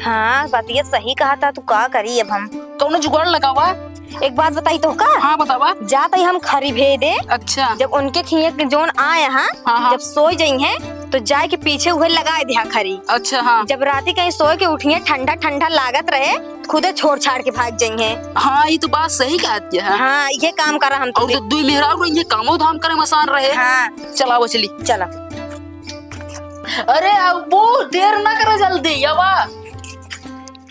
हाँ बतियत सही कहा था। तू का करी अब हम कौनो जुगाड़ लगावा। एक बात बताई तो का। हाँ बतावा। जाते हम खरी भेज दे। अच्छा जब उनके खिए के जोन आए हाँ, हाँ। जब सोई जाई हैं तो जाए के पीछे उहे लगाए दिया खरी। अच्छा हाँ। जब राती कहीं सोए के उठिए ठंडा ठंडा लागत रहे खुदे छोड़ छाड़ के भाग जाई हैं। हाँ ये तो बात सही कहती है। हाँ ये काम करा हम और तो। दुई मेहरारू ये कामो धाम करे मसान रहे। हाँ चला वो चली। चला। अरे अब वो देर ना करो जल्दी यावा।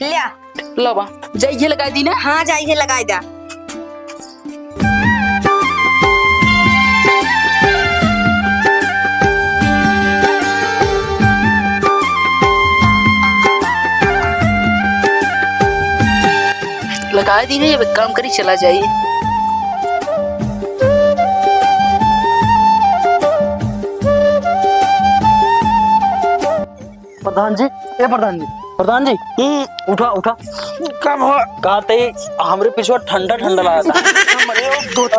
लिया लवा जाइए लगा दी ना। हाँ जाइए लगाए दा। लगा दी ना, ये काम करी चला जाइए। प्रधान जी ए प्रधान जी प्रधान जी उठा उठा। कब हो कहते हमरे पीछे ठंडा ठंडा लगा था।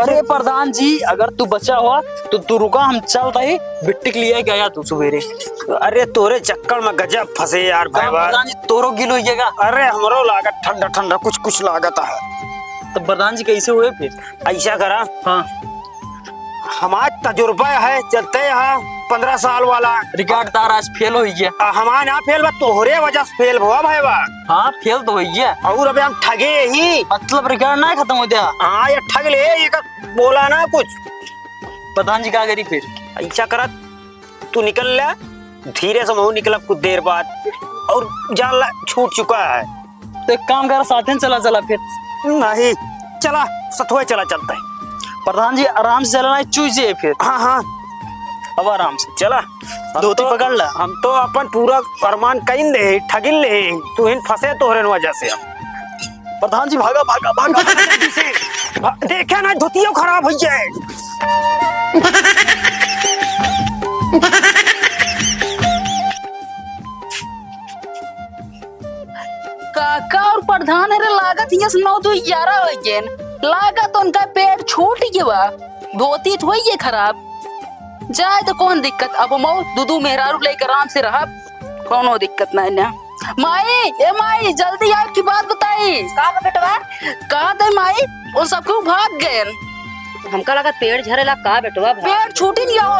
अरे प्रधान जी अगर तू बचा हुआ तो तू रुका, हम चलता ही बिट्टी के लिए गया तू सवेरे। अरे तोरे चक्कर में गजब फंसे यार भैया। प्रधान जी तोरो गिलो होइएगा। अरे हमरो लागत ठंडा ठंडा कुछ कुछ लागत है। तो प्रधान जी कैसे हुए फिर? ऐसा करा हाँ हमारा तजुर्बा है चलते हैं 15 साल वाला। रिकॉर्ड तार आज फेल हो गया। हमारा ना फेल बा तोहरे वजह से फेल हुआ भाई बा। हाँ फेल तो हो गया। और अबे हम ठगे ही मतलब रिकॉर्ड ना खत्म हो गया। हाँ ये ठग ले ये का बोला ना कुछ। प्रधान जी क्या करी फिर? ऐसा करा तू निकल ले धीरे से महू निकला कुछ देर बाद और जान ला छूट चुका है। तो एक काम कर साथ में चला चला फिर। नहीं चला सतुए चला चलता है। प्रधान जी आराम से चलना है चूजे फिर। हाँ हाँ अब आराम से चला धोती पकड़ ला। हम तो अपन पूरा अरमान कइन ले ठगिन ले तू इन फंसे तोहरे वजह से। प्रधान जी भागा भागा भागा जल्दी से देखा ना धोतियों खराब हो जाए। काका और प्रधान अरे लागत यस 9 तो 11 हो गए लागत उनका पेट छूट गया धोती तो ये खराब जाए तो कौन दिक्कत अब मऊ दूधू मेहरारू लेकर आराम से रहा कोनो दिक्कत नहीं ना। माई जल्दी आपकी बात बताई का बेटवा कहा थे माई और सबको भाग गए हमका लगा पेड़ झरेला का बेटवा पेट छूट ही नहीं हो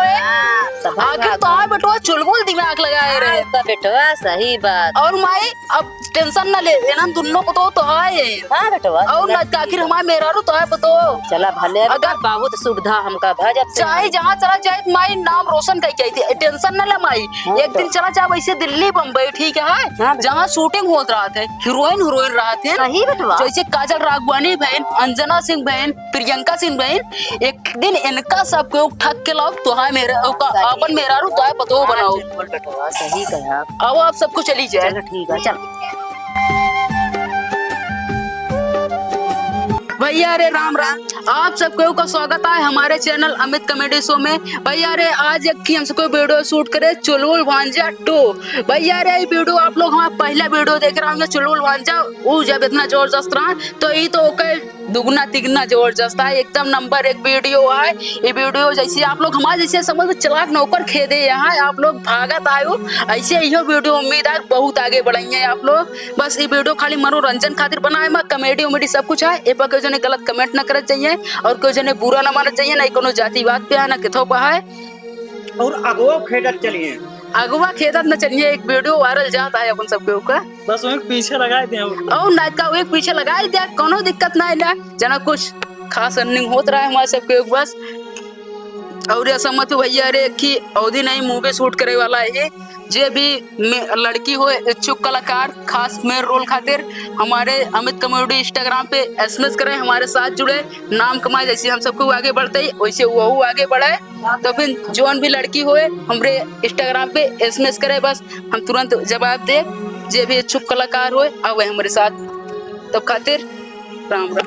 आखिर तो आए बेटवा चुलबुल दिमाग लगाए रहे बेटवा सही बात और माई अब टेंशन न ले लेना दोनों को तो है हाँ बेटवा और आखिर हमारे मेहरारू तो है पतो चला भले अगर बहुत सुविधा हमका भजब चाहे जहाँ चला जाए माई नाम रोशन कर थी टेंशन न ले माई एक दिन चला जाए वैसे दिल्ली बम्बई ठीक है जहाँ शूटिंग हो रहा थे हीरोइन रहा थे सही बेटवा जैसे काजल राघवानी बहन अंजना सिंह बहन प्रियंका सिंह बहन एक दिन इनका सबको ठग के लाओ तो है मेरा अपन मेहरारू तो है पतो बनाओ बेटवा सही कहा अब आप सबको चली जाए चलो ठीक है चल भैया रे राम राम आप सबको का स्वागत है हमारे चैनल अमित कॉमेडी शो में। भैया रे आज एक हम सबको वीडियो शूट करे चुलबुल भांजा 2। भैया रे ये वीडियो आप लोग हमारा पहला वीडियो देख रहे होंगे चुलबुल भांजा वो जब इतना जबरदस्त रहा तो ये तो ओके दुगना तिगना जबरदस्त है एकदम नंबर 1 वीडियो है। ये वीडियो जैसे आप लोग हमारे जैसे समझ में चलाक नौकर खेदे यहाँ आप लोग भागत आयो ऐसे यही वीडियो उम्मीद है बहुत आगे बढ़ेंगे आप लोग। बस ये वीडियो खाली मनोरंजन खातिर बनाए में कॉमेडी उमेडी सब कुछ है ए पर कोई जने गलत कमेंट न करे चाहिए और कोई जने बुरा न मानना चाहिए ना कोनो जाति बात पे है ना किथों पे है और अगवा खेडत चलिए अगवा खेदत न चलिए एक वीडियो वायरल जाता है अपन सबके ऊपर बस उन्हें पीछे लगाए थे और नाच का एक पीछे लगाई दिया कोनो दिक्कत ना है जना कुछ खास रनिंग होत रहा है हमारे सबके बस। और ऐसा मत भैया रे कि अवधि नहीं मूवी शूट करे वाला है जे भी लड़की हो इच्छुक कलाकार खास मेन रोल खातिर हमारे अमित कॉमेडी इंस्टाग्राम पे एसएमएस करें हमारे साथ जुड़े नाम कमाए जैसे हम सबको आगे बढ़ते ही वैसे वो आगे बढ़े तो फिर जोन भी लड़की हो हमारे इंस्टाग्राम पे एसएमएस करे बस हम तुरंत जवाब दे जे भी इच्छुक कलाकार हो अब हमारे साथ तब खातिर राम राम।